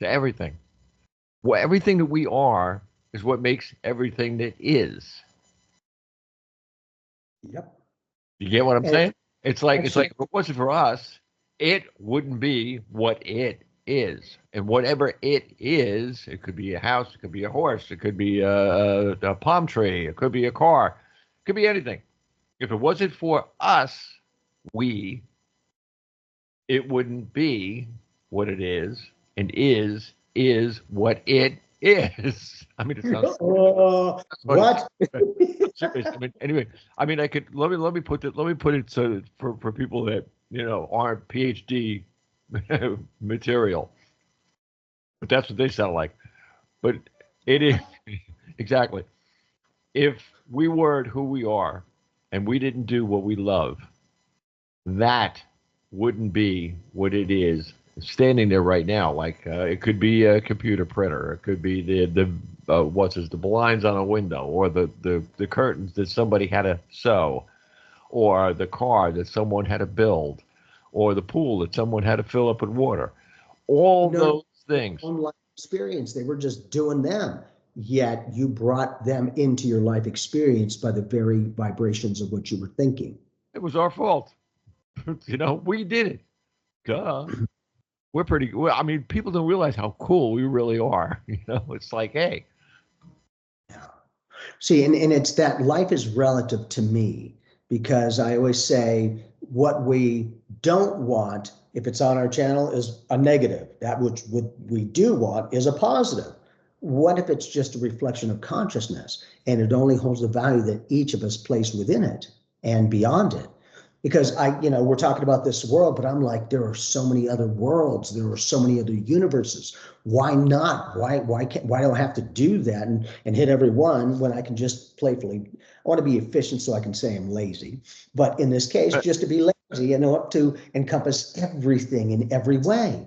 to everything. Well, everything that we are is what makes everything that is. Yep. You get what I'm saying? It's like Absolutely. if it wasn't for us, it wouldn't be what it is. And whatever it is, it could be a house, it could be a horse, it could be a palm tree, it could be a car, it could be anything. If it wasn't for us, it wouldn't be what it is, and is what it is. I mean, it sounds what? serious. I mean, anyway, I mean, I could let me put it so for people that aren't PhD material, but that's what they sound like. But it is exactly. If we weren't who we are, and we didn't do what we love, that wouldn't be what it is standing there right now. Like it could be a computer printer, it could be the blinds on a window, or the curtains that somebody had to sew, or the car that someone had to build, or the pool that someone had to fill up with water. All those things. Own life experience. They were just doing them. Yet you brought them into your life experience by the very vibrations of what you were thinking. It was our fault. We did it. Duh. We're pretty. I mean, people don't realize how cool we really are. It's like, hey. Yeah. See, and it's that life is relative to me, because I always say what we don't want, if it's on our channel, is a negative. That which we do want is a positive. what if it's just a reflection of consciousness and it only holds the value that each of us place within it and beyond it? Because we're talking about this world, but I'm like, there are so many other worlds. There are so many other universes. Why not? Why do I have to do that and hit every one when I can just playfully, I want to be efficient so I can say I'm lazy. But in this case, just to be lazy and up to encompass everything in every way.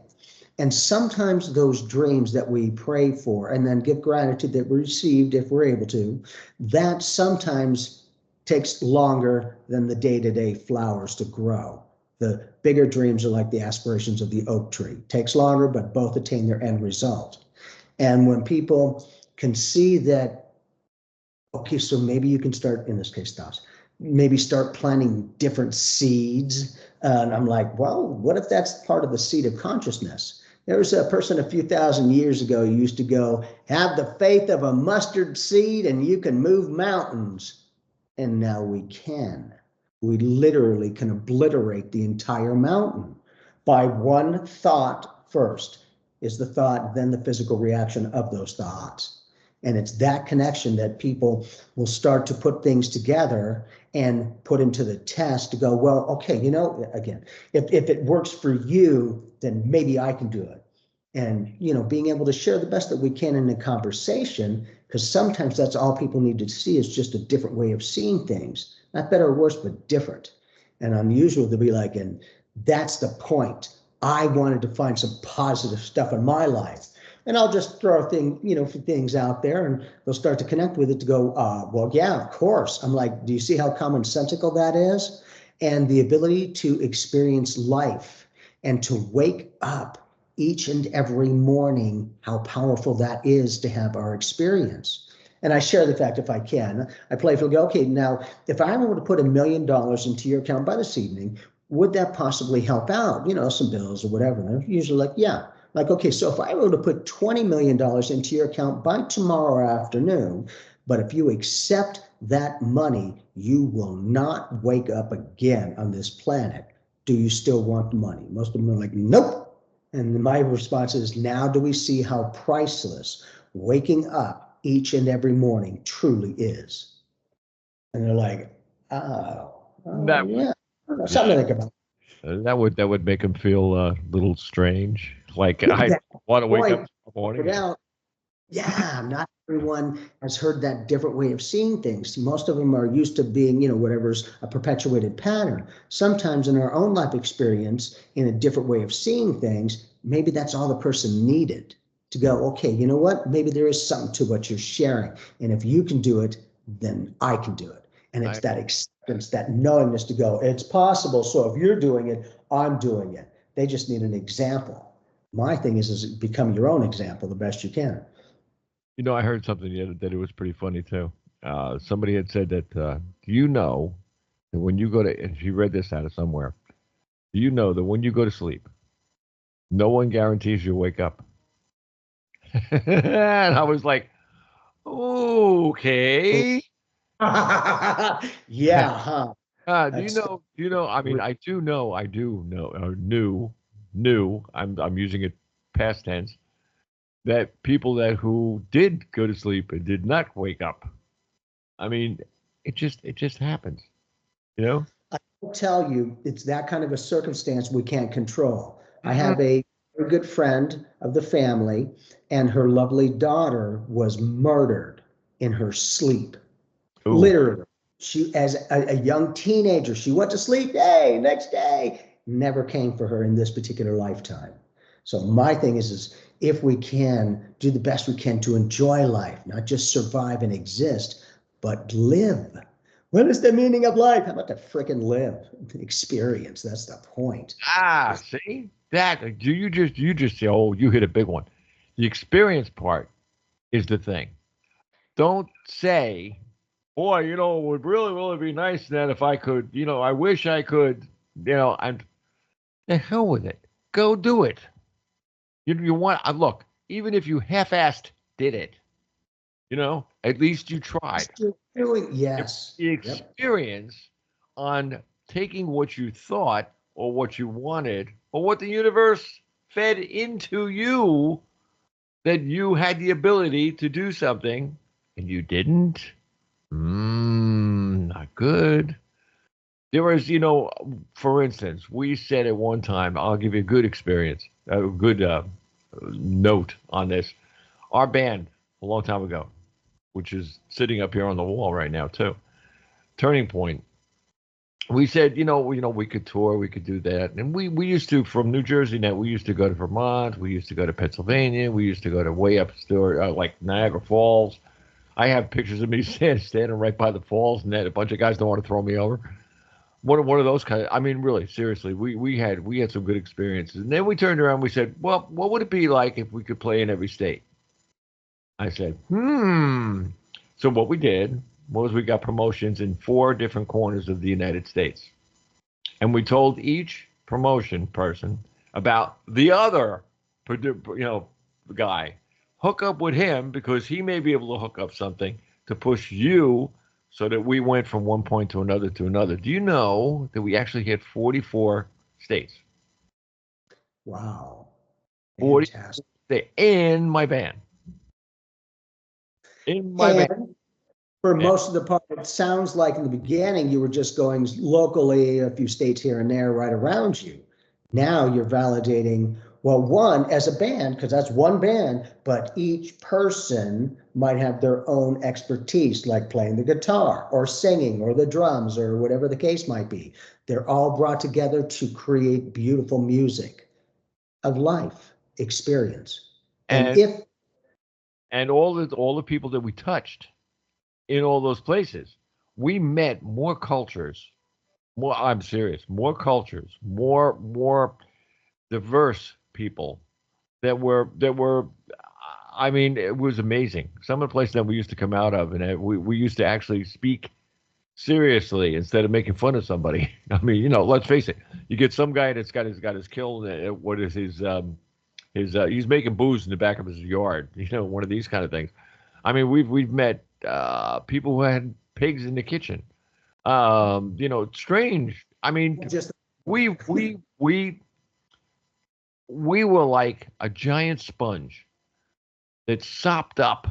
And sometimes those dreams that we pray for and then give gratitude that we received, if we're able to, that sometimes takes longer than the day-to-day flowers to grow. The bigger dreams are like the aspirations of the oak tree. Takes longer, but both attain their end result. And when people can see that, okay, so maybe you can start, in this case, thoughts, maybe start planting different seeds. And I'm like, well, what if that's part of the seed of consciousness? There was a person a few thousand years ago who used to go, have the faith of a mustard seed and you can move mountains. And now we can. We literally can obliterate the entire mountain by one thought first. Is the thought, then the physical reaction of those thoughts. And it's that connection that people will start to put things together and put into the test to go, well, okay, again, if it works for you, then maybe I can do it. And, being able to share the best that we can in a conversation, because sometimes that's all people need to see is just a different way of seeing things. Not better or worse, but different and unusual to be like, and that's the point. I wanted to find some positive stuff in my life. And I'll just throw things out there and they'll start to connect with it to go, well, yeah, of course. I'm like, do you see how commonsensical that is? And the ability to experience life and to wake up each and every morning, how powerful that is to have our experience. And I share the fact, if I can, I playfully go, okay, now, if I'm able to put $1 million into your account by this evening, would that possibly help out, some bills or whatever? And they're usually like, yeah. Like, okay, so if I were to put $20 million into your account by tomorrow afternoon, but if you accept that money, you will not wake up again on this planet. Do you still want the money? Most of them are like, nope. And my response is, now do we see how priceless waking up each and every morning truly is? And they're like, That yeah, something to think about. that would make them feel a little strange. Like I That want to wake up point, in the morning. out, yeah, not everyone has heard that different way of seeing things. Most of them are used to being, whatever's a perpetuated pattern. Sometimes in our own life experience, in a different way of seeing things, maybe that's all the person needed to go, okay, you know what? Maybe there is something to what you're sharing. And if you can do it, then I can do it. And it's that acceptance, that knowingness to go, it's possible. So if you're doing it, I'm doing it. They just need an example. My thing is become your own example the best you can. I heard something the other day that was pretty funny too. Somebody had said that, do you know that when you go to, and she read this out of somewhere, do you know that when you go to sleep, no one guarantees you'll wake up? And I was like, okay. Yeah, huh? Do you know, I mean, I do know, knew, I'm using it past tense, that people who did go to sleep and did not wake up. I mean, it just happens, you know? I will tell you, it's that kind of a circumstance we can't control. I have a very good friend of the family, and her lovely daughter was murdered in her sleep. Ooh. Literally. She, as a young teenager, she went to sleep, hey, next day, never came for her in this particular lifetime. So my thing is if we can do the best we can to enjoy life, not just survive and exist, but live. What is the meaning of life? How about to frickin' live? Experience. That's the point. See that you just say, oh, you hit a big one. The experience part is the thing. Don't say, boy, it would really be nice that if I could, I wish I could, and the hell with it. Go do it. You want, look, even if you half-assed did it, at least you tried. Still doing, yes. The experience on taking what you thought or what you wanted or what the universe fed into you that you had the ability to do something and you didn't? Not good. There was, for instance, we said at one time, I'll give you a good experience, a good note on this. Our band, a long time ago, which is sitting up here on the wall right now, too, Turning Point, we said, we could tour, we could do that. And we used to, from New Jersey now, we used to go to Vermont, we used to go to Pennsylvania, we used to go to way up, like Niagara Falls. I have pictures of me standing right by the falls, and then a bunch of guys don't want to throw me over. One of those kind of, I mean, really, seriously, we had some good experiences. And then we turned around and we said, well, what would it be like if we could play in every state? I said, So what we did was we got promotions in 4 different corners of the United States. And we told each promotion person about the other, guy. Hook up with him because he may be able to hook up something to push you so that we went from one point to another to another. Do you know that we actually hit 44 states? Wow. 40 Fantastic. states in my band. In my band. And for most of the part, it sounds like in the beginning you were just going locally, a few states here and there right around you. Now you're validating, well, one, as a band, because that's one band, but each person might have their own expertise, like playing the guitar or singing or the drums or whatever the case might be. They're all brought together to create beautiful music of life experience. And all the people that we touched in all those places, we met more cultures. I'm serious. More cultures, more diverse people that were. I mean, it was amazing. Some of the places that we used to come out of, and we used to actually speak seriously instead of making fun of somebody. I mean, let's face it. You get some guy that's got his kill. What is his he's making booze in the back of his yard. One of these kind of things. I mean, we've met people who had pigs in the kitchen. Strange. I mean, we were like a giant sponge that sopped up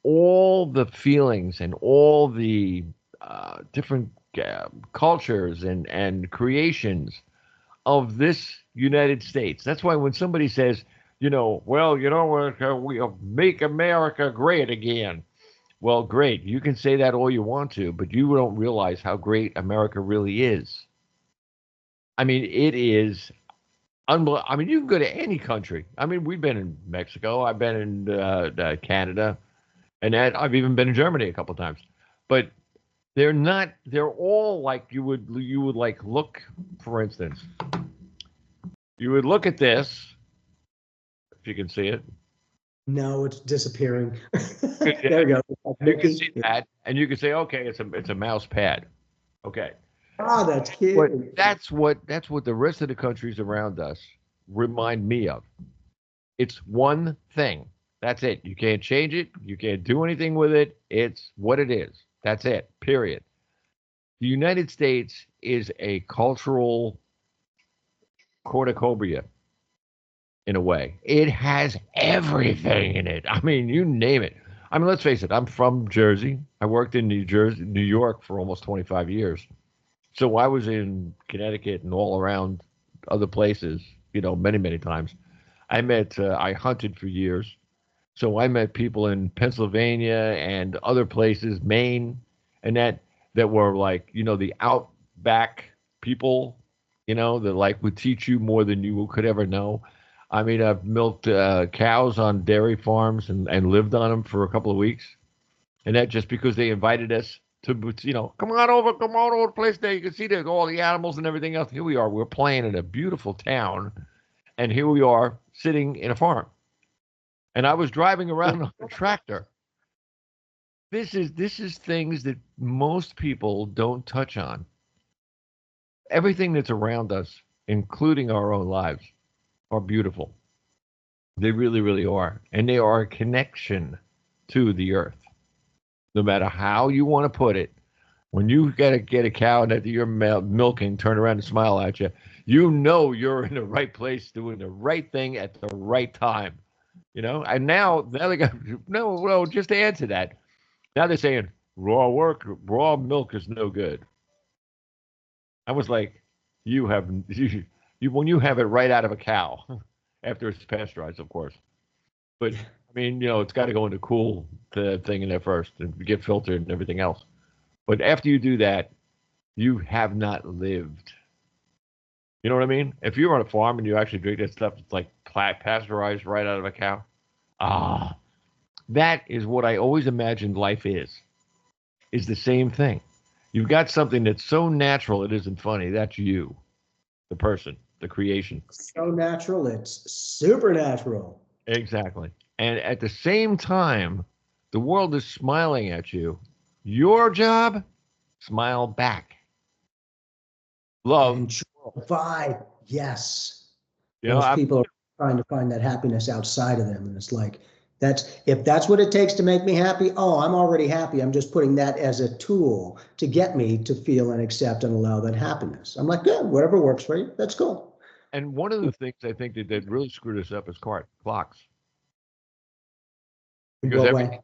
all the feelings and all the different cultures and creations of this United States. That's why when somebody says, we make America great again. Well, great. You can say that all you want to, but you don't realize how great America really is. I mean, it is unbelievable. I mean, you can go to any country. I mean, we've been in Mexico. I've been in Canada, and I've even been in Germany a couple of times. But they're all like you would like look, for instance, you would look at this, if you can see it. No, it's disappearing. There we go. You can see that, and you can say, okay, it's a mouse pad. Okay. Ah, that's cute. But that's what the rest of the countries around us remind me of. It's one thing. That's it. You can't change it. You can't do anything with it. It's what it is. That's it. Period. The United States is a cultural cornucopia in a way. It has everything in it. I mean, you name it. I mean, let's face it. I'm from Jersey. I worked in New York for almost 25 years. So I was in Connecticut and all around other places, many, many times. I hunted for years. So I met people in Pennsylvania and other places, Maine, and that were like, the outback people, that like would teach you more than you could ever know. I mean, I've milked cows on dairy farms and lived on them for a couple of weeks. And that just because they invited us to, come on over to the place there. You can see all the animals and everything else. Here we are. We're playing in a beautiful town. And here we are sitting in a farm. And I was driving around on a tractor. This is things that most people don't touch on. Everything that's around us, including our own lives, are beautiful. They really, really are. And they are a connection to the earth. No matter how you want to put it, when you gotta get a cow that you're milking, turn around and smile at you, you're in the right place doing the right thing at the right time. And now they got no. Well, just to add to that, now they're saying raw milk is no good. I was like, you have you when you have it right out of a cow after it's pasteurized, of course. But I mean, it's got to go into cool the thing in there first and get filtered and everything else. But after you do that, you have not lived. You know what I mean? If you're on a farm and you actually drink that stuff, it's like pasteurized right out of a cow. Ah, that is what I always imagined life is the same thing. You've got something that's so natural it isn't funny. That's you, the person, the creation. So natural, it's supernatural. Exactly. And at the same time, the world is smiling at you. Your job, smile back. Love. And vibe, yes. You know, Most I, people are trying to find that happiness outside of them. And it's like, if that's what it takes to make me happy, oh, I'm already happy. I'm just putting that as a tool to get me to feel and accept and allow that happiness. I'm like, good, whatever works for you, that's cool. and one of the things I think that really screwed us up is clocks. In Because what way?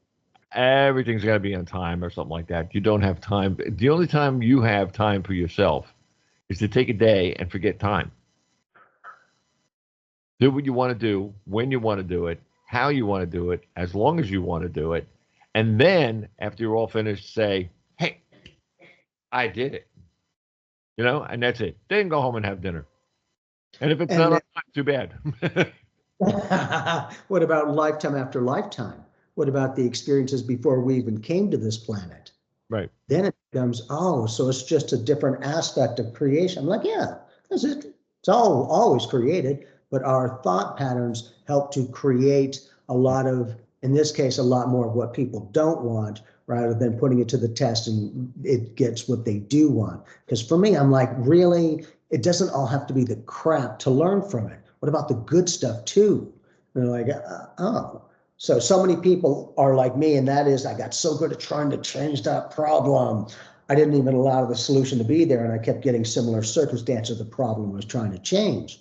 everything's got to be on time or something like that. You don't have time. The only time you have time for yourself is to take a day and forget time. Do what you want to do, when you want to do it, how you want to do it, as long as you want to do it. And then after you're all finished, say, hey, I did it. And that's it. Then go home and have dinner. And if it's And not on then, time, too bad. what about lifetime after lifetime? What about the experiences before we even came to this planet? Right. Then it becomes, oh, so it's just a different aspect of creation. I'm like, yeah, that's it. It's all always created, but our thought patterns help to create a lot of, in this case, a lot more of what people don't want, rather than putting it to the test and it gets what they do want. Because for me, I'm like, really, it doesn't all have to be the crap to learn from it. What about the good stuff too? And they're like, oh. So many people are like me, and that is, I got so good at trying to change that problem. I didn't even allow the solution to be there, and I kept getting similar circumstances the problem was trying to change.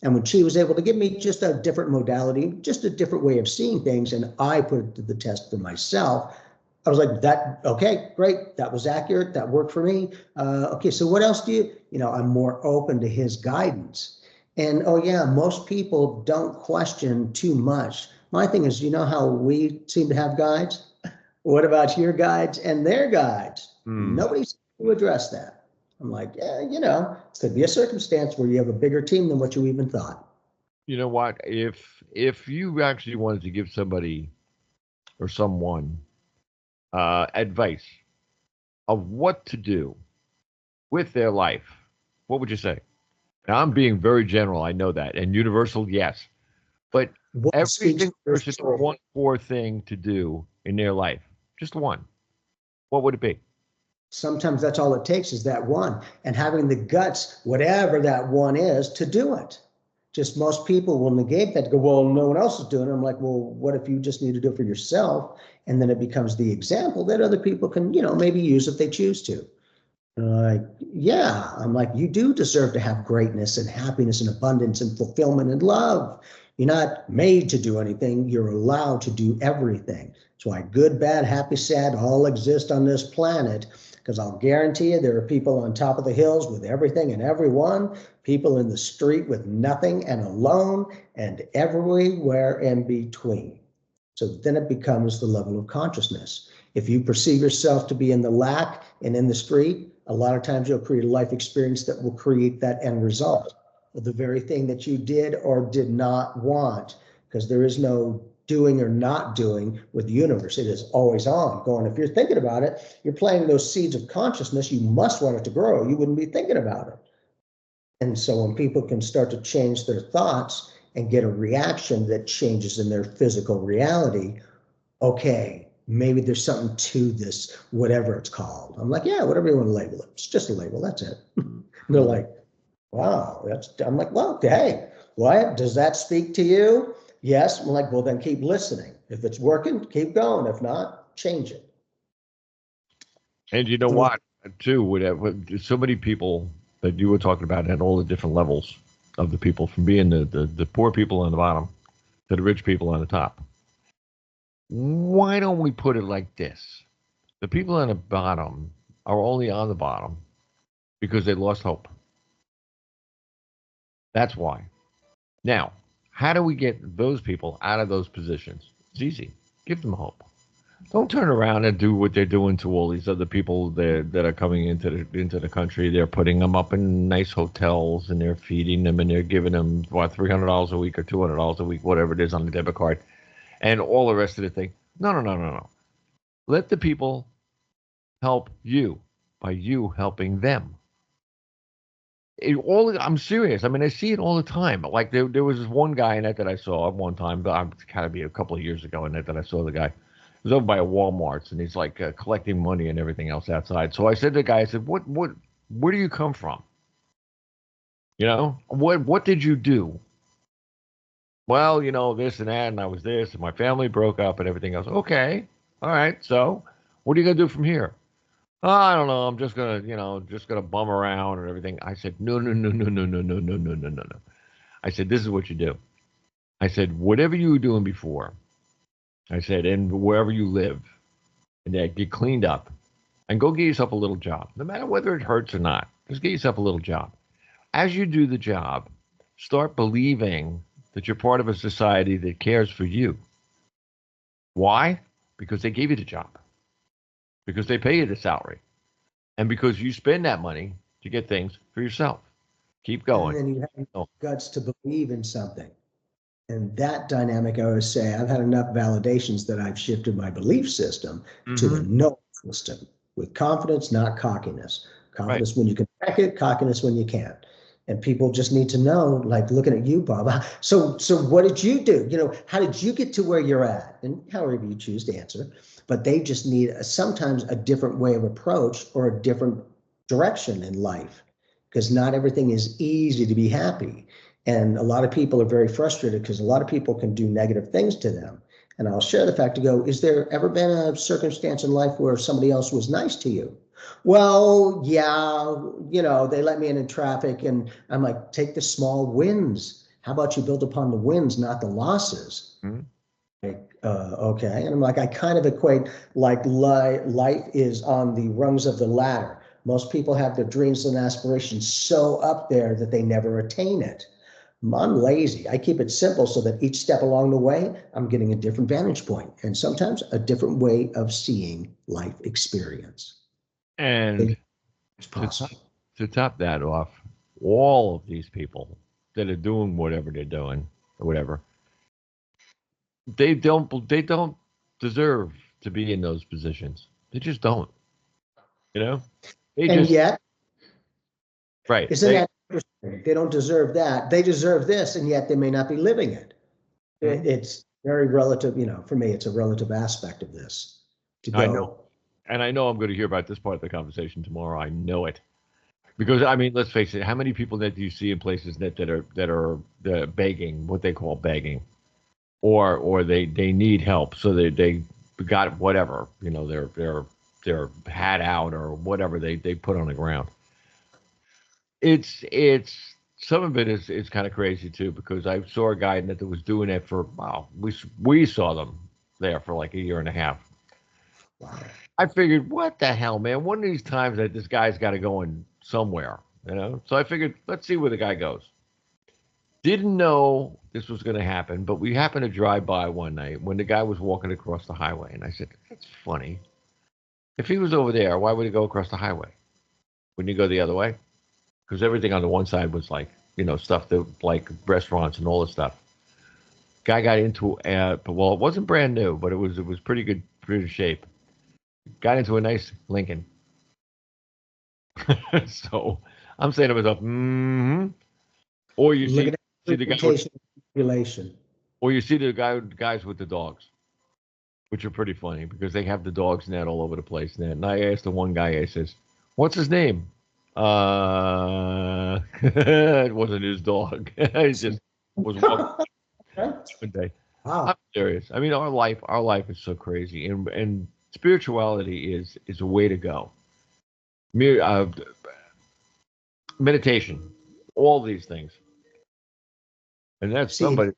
And when she was able to give me just a different modality, just a different way of seeing things, and I put it to the test for myself, I was like, that, okay, great. That was accurate. That worked for me. Okay, so what else do I'm more open to his guidance. And oh yeah, most people don't question too much. My thing is, how we seem to have guides? What about your guides and their guides? Nobody seems to address that. I'm like, yeah, it could be a circumstance where you have a bigger team than what you even thought. You know what? If you actually wanted to give somebody or someone advice of what to do with their life, what would you say? Now, I'm being very general. I know that. And universal, yes. But What every speaks single to your person soul? one core thing to do in their life, just one. What would it be? Sometimes that's all it takes is that one, and having the guts, whatever that one is, to do it. Just most people will negate that, go, well, no one else is doing it. I'm like, well, what if you just need to do it for yourself? And then it becomes the example that other people can, maybe use if they choose to. Like, yeah, I'm like, you do deserve to have greatness and happiness and abundance and fulfillment and love. You're not made to do anything. You're allowed to do everything. That's why good, bad, happy, sad all exist on this planet. Because I'll guarantee you there are people on top of the hills with everything and everyone, people in the street with nothing and alone, and everywhere in between. So then it becomes the level of consciousness. If you perceive yourself to be in the lack and in the street, a lot of times you'll create a life experience that will create that end result of the very thing that you did or did not want, because there is no doing or not doing with the universe. It is always on going. If you're thinking about it, you're planting those seeds of consciousness. You must want it to grow. You wouldn't be thinking about it. And so when people can start to change their thoughts and get a reaction that changes in their physical reality, okay, maybe there's something to this, whatever it's called. I'm like, yeah, whatever you want to label it. It's just a label. That's it. And they're like, wow, I'm like, well, hey, what does that speak to you? Yes. I'm like, well, then keep listening. If it's working, keep going. If not, change it. And you know what? Too, with so many people that you were talking about at all the different levels of the people, from being the poor people on the bottom to the rich people on the top. Why don't we put it like this? The people on the bottom are only on the bottom because they lost hope. That's why. Now, how do we get those people out of those positions? It's easy. Give them hope. Don't turn around and do what they're doing to all these other people that are coming into the country. They're putting them up in nice hotels and they're feeding them and they're giving them what $300 a week or $200 a week, whatever it is on the debit card, and all the rest of the thing. No, no, no, no, no. Let the people help you by you helping them. I'm serious. I mean, I see it all the time. Like there was this one guy in that I saw one time, but it's got to be a couple of years ago in that I saw the guy. He was over by a Walmart's and he's like collecting money and everything else outside. So I said to the guy, I said, where do you come from? You know, what did you do? Well, you know, this and that, and I was this, and my family broke up and everything else. Okay, all right. So what are you gonna do from here? Oh, I don't know. I'm just gonna bum around and everything. I said, no, no, no, no, no, no, no, no, no, no, no, no. I said, this is what you do. I said, whatever you were doing before, I said, and wherever you live, and that get cleaned up, and go get yourself a little job, no matter whether it hurts or not. Just get yourself a little job. As you do the job, start believing that you're part of a society that cares for you. Why? Because they gave you the job. Because they pay you the salary. And because you spend that money to get things for yourself. Keep going. And then you have guts to believe in something. And that dynamic, I always say, I've had enough validations that I've shifted my belief system to a no system with confidence, not cockiness. Confidence when you can back it, cockiness when you can't. And people just need to know, like looking at you, Bob. So what did you do? You know, how did you get to where you're at? And however you choose to answer. But they just need sometimes a different way of approach or a different direction in life, because not everything is easy to be happy. And a lot of people are very frustrated because a lot of people can do negative things to them. And I'll share the fact to go, is there ever been a circumstance in life where somebody else was nice to you? Well, yeah, you know, they let me in traffic and I'm like, take the small wins. How about you build upon the wins, not the losses? Mm-hmm. Like, okay. And I'm like, I kind of equate like life is on the rungs of the ladder. Most people have their dreams and aspirations so up there that they never attain it. I'm lazy. I keep it simple so that each step along the way, I'm getting a different vantage point and sometimes a different way of seeing life experience. And It's possible. to top that off, all of these people that are doing whatever they're doing or whatever, they don't deserve to be in those positions. They just don't. You know? And yet, right. Isn't that interesting? They don't deserve that. They deserve this, and yet they may not be living it. Mm-hmm. It's very relative, you know, for me, it's a relative aspect of this. I know. And I know I'm going to hear about this part of the conversation tomorrow. I know it. Because I mean, let's face it. How many people that do you see in places that are begging, what they call begging, or they need help, so they got whatever, you know, their hat out or whatever they put on the ground. It's some of it is kind of crazy too, because I saw a guy that was doing it for we saw them there for like a year and a half. Wow. I figured, what the hell, man? One of these times that this guy's got to go in somewhere, you know? So I figured, let's see where the guy goes. Didn't know this was going to happen, but we happened to drive by one night when the guy was walking across the highway. And I said, that's funny. If he was over there, why would he go across the highway? Wouldn't he go the other way? Because everything on the one side was like, you know, stuff that like restaurants and all this stuff. Guy got into, well, it wasn't brand new, but it was pretty good shape. Got into a nice Lincoln. So I'm saying to myself, Or you see the guy or you see the guys with the dogs, which are pretty funny because they have the dogs net all over the place. And I asked the one guy, I says, "What's his name?" It wasn't his dog. He just was walking one day. Wow. I'm serious. I mean, our life is so crazy, and spirituality is a way to go. Meditation, all these things, and that's somebody.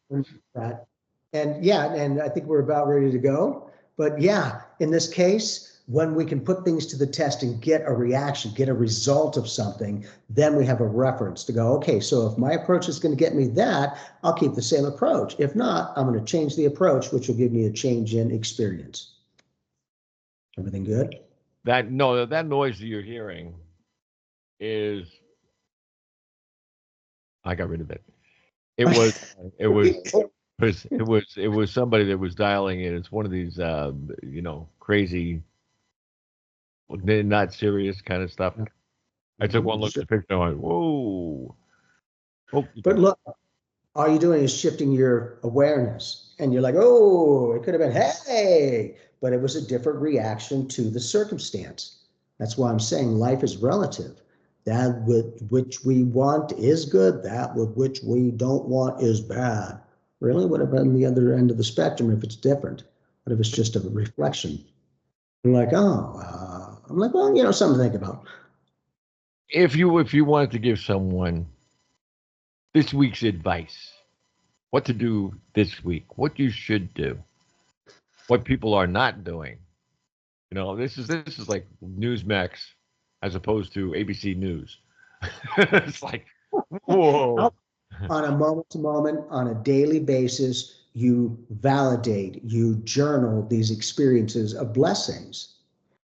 And yeah, and I think we're about ready to go. But yeah, in this case, when we can put things to the test and get a reaction, get a result of something, then we have a reference to go, okay, so if my approach is going to get me that, I'll keep the same approach. If not, I'm going to change the approach, which will give me a change in experience. Everything good? That noise that you're hearing is I got rid of it. It was it was somebody that was dialing in. It's one of these crazy, not serious kind of stuff. I took one look at the picture and I went, whoa. Oh, But look, all you're doing is shifting your awareness. And you're like, oh, it could have been, hey, but it was a different reaction to the circumstance. That's why I'm saying life is relative. That which we want is good. That which we don't want is bad. Really? What about on the other end of the spectrum if it's different? What if it's just a reflection? I'm like, I'm like, well, something to think about. if you wanted to give someone this week's advice, what to do this week, what you should do, what people are not doing. This is like Newsmax as opposed to ABC News. It's like, whoa. On a moment to moment, on a daily basis, you validate, you journal these experiences of blessings.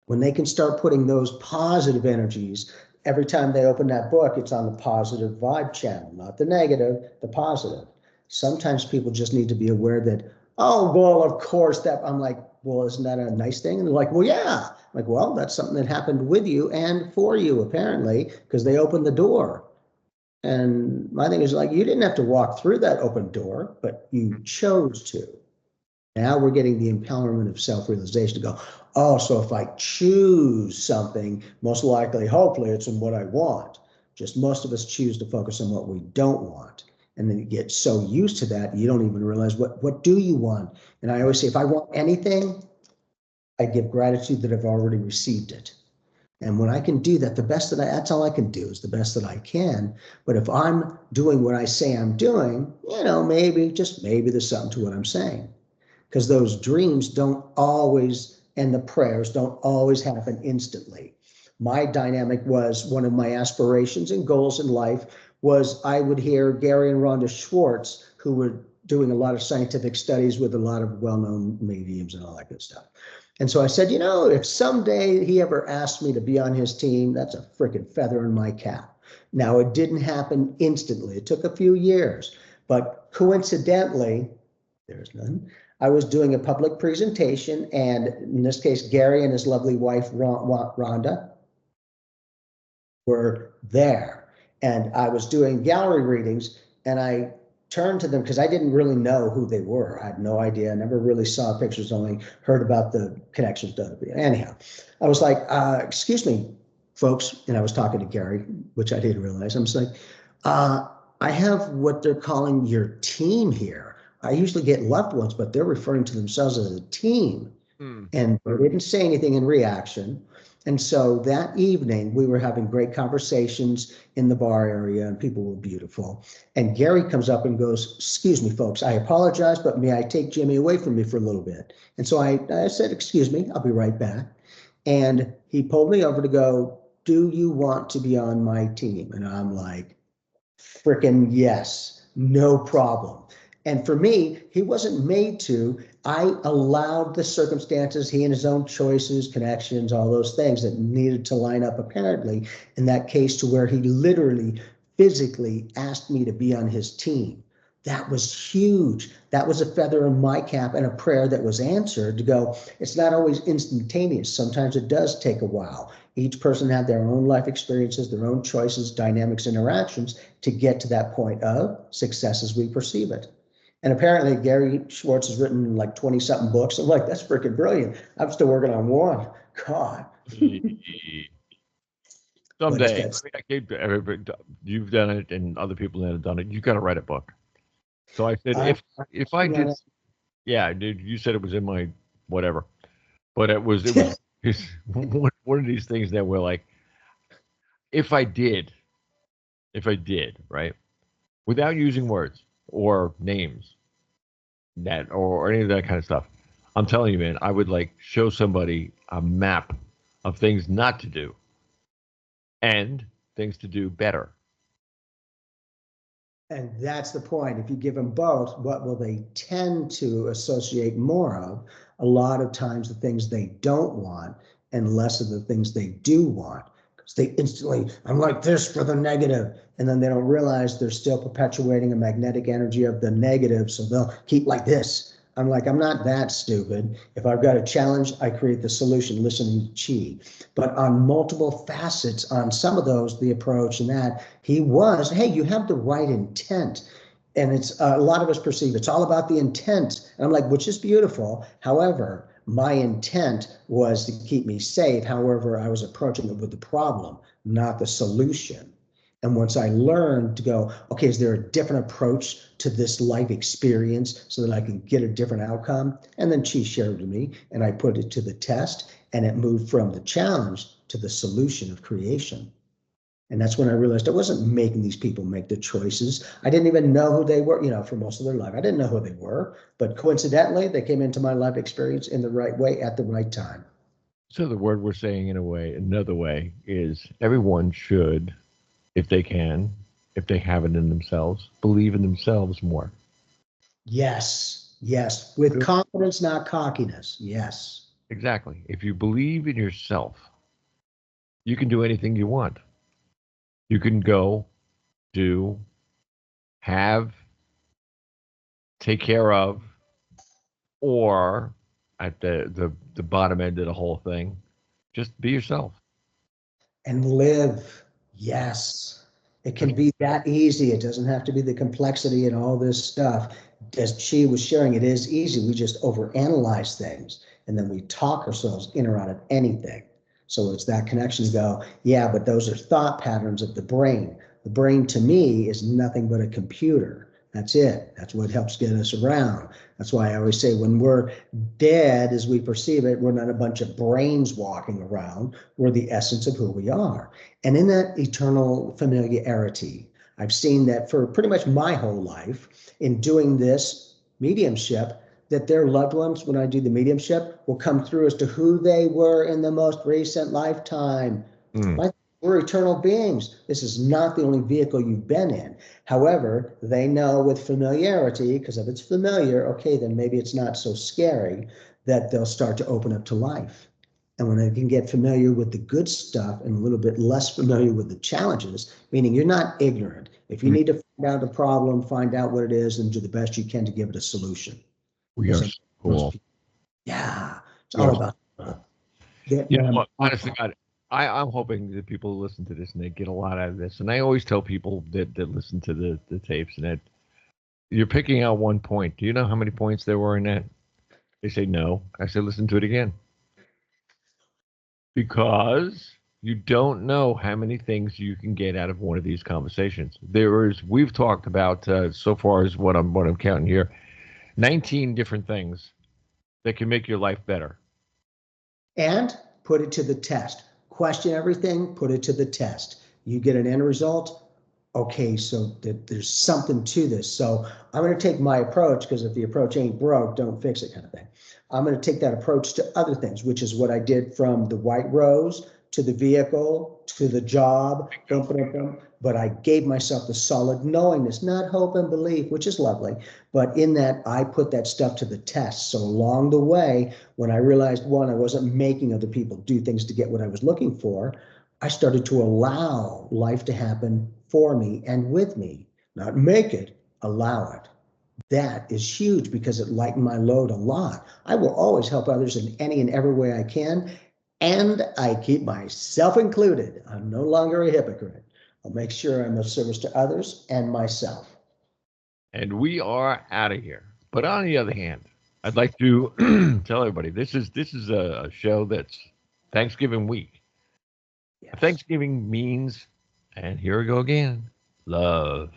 When they can start putting those positive energies, every time they open that book, it's on the positive vibe channel, not the negative, the positive. Sometimes people just need to be aware that, oh, well, of course, that I'm like, well, isn't that a nice thing? And they're like, well, yeah. I'm like, well, that's something that happened with you and for you, apparently, because they opened the door. And my thing is like, you didn't have to walk through that open door, but you chose to. Now we're getting the empowerment of self-realization to go, oh, so if I choose something, most likely, hopefully it's in what I want. Just most of us choose to focus on what we don't want. And then you get so used to that, you don't even realize what do you want? And I always say, if I want anything, I give gratitude that I've already received it. And when I can do that, that's all I can do is the best that I can. But if I'm doing what I say I'm doing, maybe, just maybe there's something to what I'm saying. Because those dreams don't always, and the prayers don't always happen instantly. My dynamic was one of my aspirations and goals in life was I would hear Gary and Rhonda Schwartz, who were doing a lot of scientific studies with a lot of well-known mediums and all that good stuff. And so I said, if someday he ever asked me to be on his team, that's a freaking feather in my cap. Now, it didn't happen instantly. It took a few years. But coincidentally, there's none. I was doing a public presentation, and in this case, Gary and his lovely wife, Rhonda, were there. And I was doing gallery readings, and I turned to them because I didn't really know who they were. I had no idea. I never really saw pictures, only heard about the connections done. Anyhow, I was like, excuse me, folks. And I was talking to Gary, which I didn't realize. I was like, I have what they're calling your team here. I usually get loved ones, but they're referring to themselves as a team. And they didn't say anything in reaction. And so that evening, we were having great conversations in the bar area, and people were beautiful. And Gary comes up and goes, excuse me, folks, I apologize, but may I take Jimmy away from me for a little bit? And so I said, excuse me, I'll be right back. And he pulled me over to go, do you want to be on my team? And I'm like, freaking yes, no problem. And for me, he wasn't made to. I allowed the circumstances, he and his own choices, connections, all those things that needed to line up apparently in that case to where he literally physically asked me to be on his team. That was huge. That was a feather in my cap and a prayer that was answered to go, it's not always instantaneous. Sometimes it does take a while. Each person had their own life experiences, their own choices, dynamics, interactions to get to that point of success as we perceive it. And apparently Gary Schwartz has written like 20 something books. I'm like, that's freaking brilliant. I'm still working on one. God. Someday, you've done it and other people that have done it. You got to write a book. So I said, if I did, yeah, dude, you said it was in my whatever, but it was one of these things that were like, if I did, right, without using words or names, that or any of that kind of stuff. I'm telling you, man, I would like show somebody a map of things not to do and things to do better. And that's the point. If you give them both, what will they tend to associate more of? A lot of times the things they don't want and less of the things they do want. Because they instantly, I'm like this for the negative. And then they don't realize they're still perpetuating a magnetic energy of the negative. So they'll keep like this. I'm like, I'm not that stupid. If I've got a challenge, I create the solution, listening to Chi. But on multiple facets, on some of those, the approach and that, he was, hey, you have the right intent. And it's a lot of us perceive it's all about the intent. And I'm like, which is beautiful. However, my intent was to keep me safe. However, I was approaching it with the problem, not the solution. And once I learned to go, okay, is there a different approach to this life experience so that I can get a different outcome? And then Chi shared with me, and I put it to the test, and it moved from the challenge to the solution of creation. And that's when I realized I wasn't making these people make the choices. I didn't even know who they were, for most of their life. I didn't know who they were, but coincidentally, they came into my life experience in the right way at the right time. So the word we're saying in a way, another way, is everyone should, if they can, if they have it in themselves, believe in themselves more. Yes, yes. With confidence, not cockiness. Yes. Exactly. If you believe in yourself, you can do anything you want. You can go, do, have, take care of, or at the bottom end of the whole thing, just be yourself. And live. Yes. It can be that easy. It doesn't have to be the complexity and all this stuff. As Chi was sharing, it is easy. We just overanalyze things and then we talk ourselves in or out of anything. So it's that connection to go, yeah, but those are thought patterns of the brain. The brain to me is nothing but a computer. That's it. That's what helps get us around. That's why I always say when we're dead as we perceive it, we're not a bunch of brains walking around. We're the essence of who we are. And in that eternal familiarity, I've seen that for pretty much my whole life in doing this mediumship, that their loved ones, when I do the mediumship, will come through as to who they were in the most recent lifetime. Like we're eternal beings. This is not the only vehicle you've been in. However, they know with familiarity, because if it's familiar, okay, then maybe it's not so scary, that they'll start to open up to life. And when they can get familiar with the good stuff and a little bit less familiar with the challenges, meaning you're not ignorant. If you need to find out the problem, find out what it is, and do the best you can to give it a solution. We are so cool. Yeah, it's all about honestly, God, I'm hoping that people listen to this and they get a lot out of this. And I always tell people that listen to the tapes and that you're picking out one point. Do you know how many points there were in that? They say no. I say listen to it again. Because you don't know how many things you can get out of one of these conversations. We've talked about so far as what I'm counting here, 19 different things that can make your life better. And put it to the test. Question everything, put it to the test. You get an end result. Okay, so there's something to this. So I'm going to take my approach, because if the approach ain't broke, don't fix it kind of thing. I'm going to take that approach to other things, which is what I did from the white rose to the vehicle to the job. But I gave myself the solid knowingness, not hope and belief, which is lovely. But in that, I put that stuff to the test. So along the way, when I realized, one, I wasn't making other people do things to get what I was looking for, I started to allow life to happen for me and with me, not make it, allow it. That is huge because it lightened my load a lot. I will always help others in any and every way I can. And I keep myself included. I'm no longer a hypocrite. I'll make sure I'm of service to others and myself. And we are out of here. But on the other hand, I'd like to tell everybody this is a show that's Thanksgiving week. Yes. Thanksgiving means, and here we go again, love.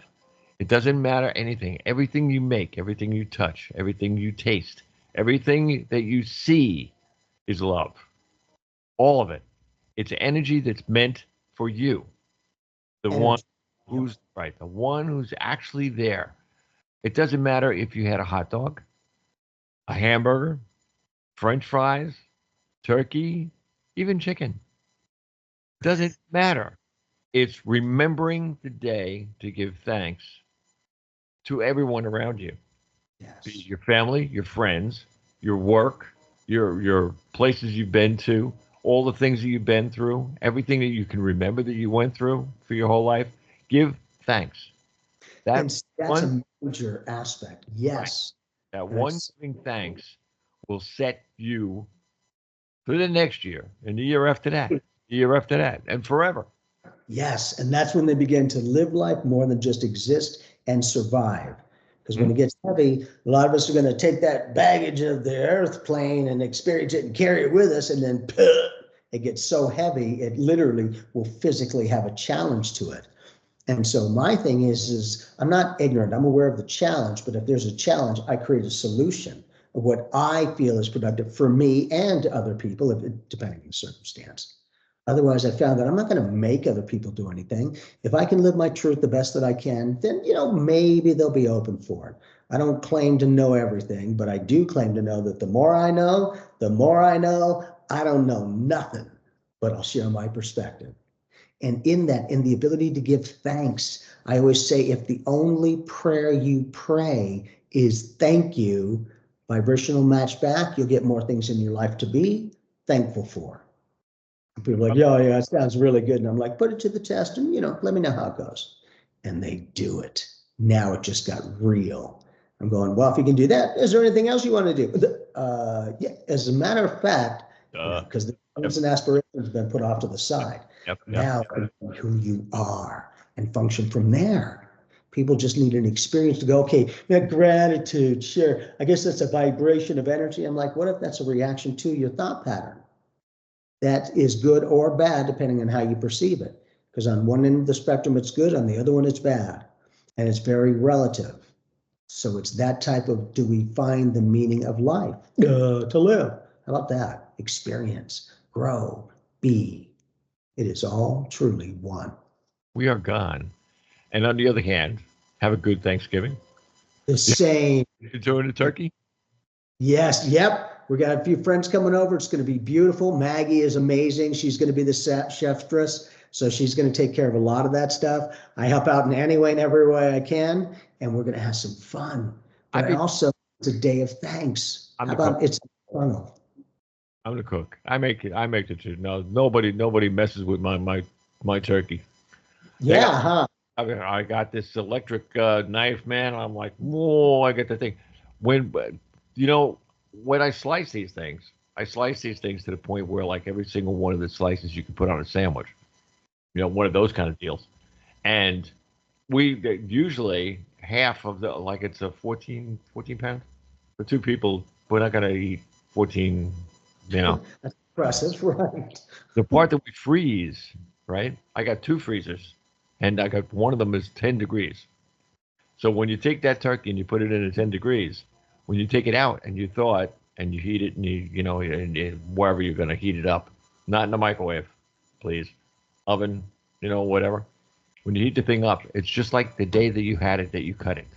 It doesn't matter anything. Everything you make, everything you touch, everything you taste, everything that you see is love. All of it. It's energy that's meant for you. The one who's right, the one who's actually there. It doesn't matter if you had a hot dog. a hamburger, French fries, turkey, even chicken. Doesn't matter. It's remembering the day to give thanks to everyone around you. Be it Yes. your family, your friends, your work, your places you've been to, all the things that you've been through, everything that you can remember that you went through for your whole life. Give thanks. That And that's one a major aspect. right, Yes. that one That's giving thanks will set you for the next year and the year after that, the year after that, and forever. yes. And that's when they begin to live life more than just exist and survive. Because when Hmm? it gets heavy, a lot of us are going to take that baggage of the earth plane and experience it and carry it with us. And then it gets so heavy, it literally will physically have a challenge to it. And so my thing is I'm not ignorant. I'm aware of the challenge, but if there's a challenge, I create a solution of what I feel is productive for me and other people, depending on the circumstance. Otherwise, I found that I'm not going to make other people do anything. If I can live my truth the best that I can, then, maybe they'll be open for it. I don't claim to know everything, but I do claim to know that the more I know, the more I know, I don't know nothing, but I'll share my perspective. And in that, in the ability to give thanks, I always say if the only prayer you pray is thank you, vibrational match back, you'll get more things in your life to be thankful for. And people are like, yeah, yeah, it sounds really good. And I'm like, put it to the test and, let me know how it goes. And they do it. Now it just got real. I'm going, well, if you can do that, is there anything else you want to do? Yeah, as a matter of fact, because the Yep, dreams and aspirations have been put off to the side. yep. Now, who you are and function from there. People just need an experience to go, okay, that gratitude, sure. I guess that's a vibration of energy. I'm like, what if that's a reaction to your thought pattern? That is good or bad, depending on how you perceive it. Because on one end of the spectrum, it's good, on the other one, it's bad. And it's very relative. So it's that type of do we find the meaning of life to live? How about that? Experience, grow, be. It is all truly one. We are gone. And on the other hand, have a good Thanksgiving. The same. Enjoying the turkey. Yes, yep. We got a few friends coming over. It's going to be beautiful. Maggie is amazing. She's going to be the chefstress. So she's going to take care of a lot of that stuff. I help out in any way and every way I can. And we're going to have some fun. I But I make. also, it's a day of thanks. I'm How the cook. about it's funnel? I'm the cook. I make it. I make the too. No, nobody messes with my turkey. They got. Yeah, huh? I got this electric knife, man. I'm like, whoa! I get the thing. When you know when I slice these things to the point where like every single one of the slices you can put on a sandwich. One of those kind of deals. And we usually half of the like it's a 14 pounds for two people. We're not gonna eat 14. You know, That's impressive, right? the part that we freeze, right? I got two freezers, and I got one of them is 10 degrees. So when you take that turkey and you put it in at 10 degrees, when you take it out and you thaw it and you heat it and wherever you're gonna heat it up, not in the microwave, please, oven, whatever. When you heat the thing up, it's just like the day that you had it that you cut it.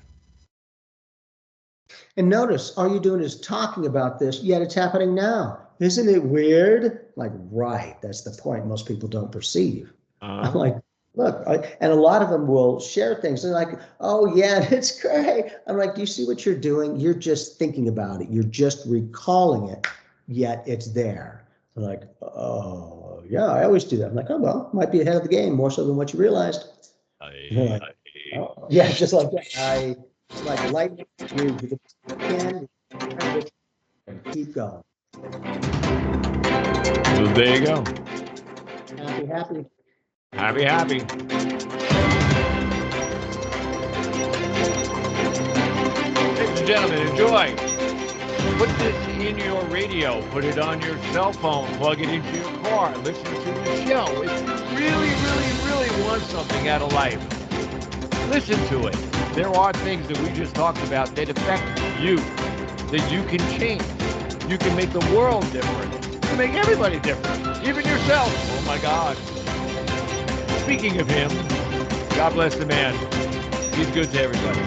And notice all you're doing is talking about this, yet it's happening now. Isn't it weird? Like, right, that's the point most people don't perceive. I'm Uh, like, look, and a lot of them will share things. They're like, oh, yeah, it's great. I'm like, do you see what you're doing? You're just thinking about it. You're just recalling it, yet it's there. I'm like, oh, yeah, I always do that. I'm like, oh, well, might be ahead of the game more so than what you realized. You're I, like, oh, yeah, just like that. It's like lightning. You do the best you can, and keep going. so there you go. Happy, happy. Happy, happy. Ladies and gentlemen, enjoy. Put this in your radio. Put it on your cell phone. Plug it into your car. Listen to the show. If you really, really, really want something out of life, listen to it. There are things that we just talked about that affect you, that you can change. You can make the world different. You can make everybody different, even yourself. Oh my God. Speaking of him, God bless the man. He's good to everybody.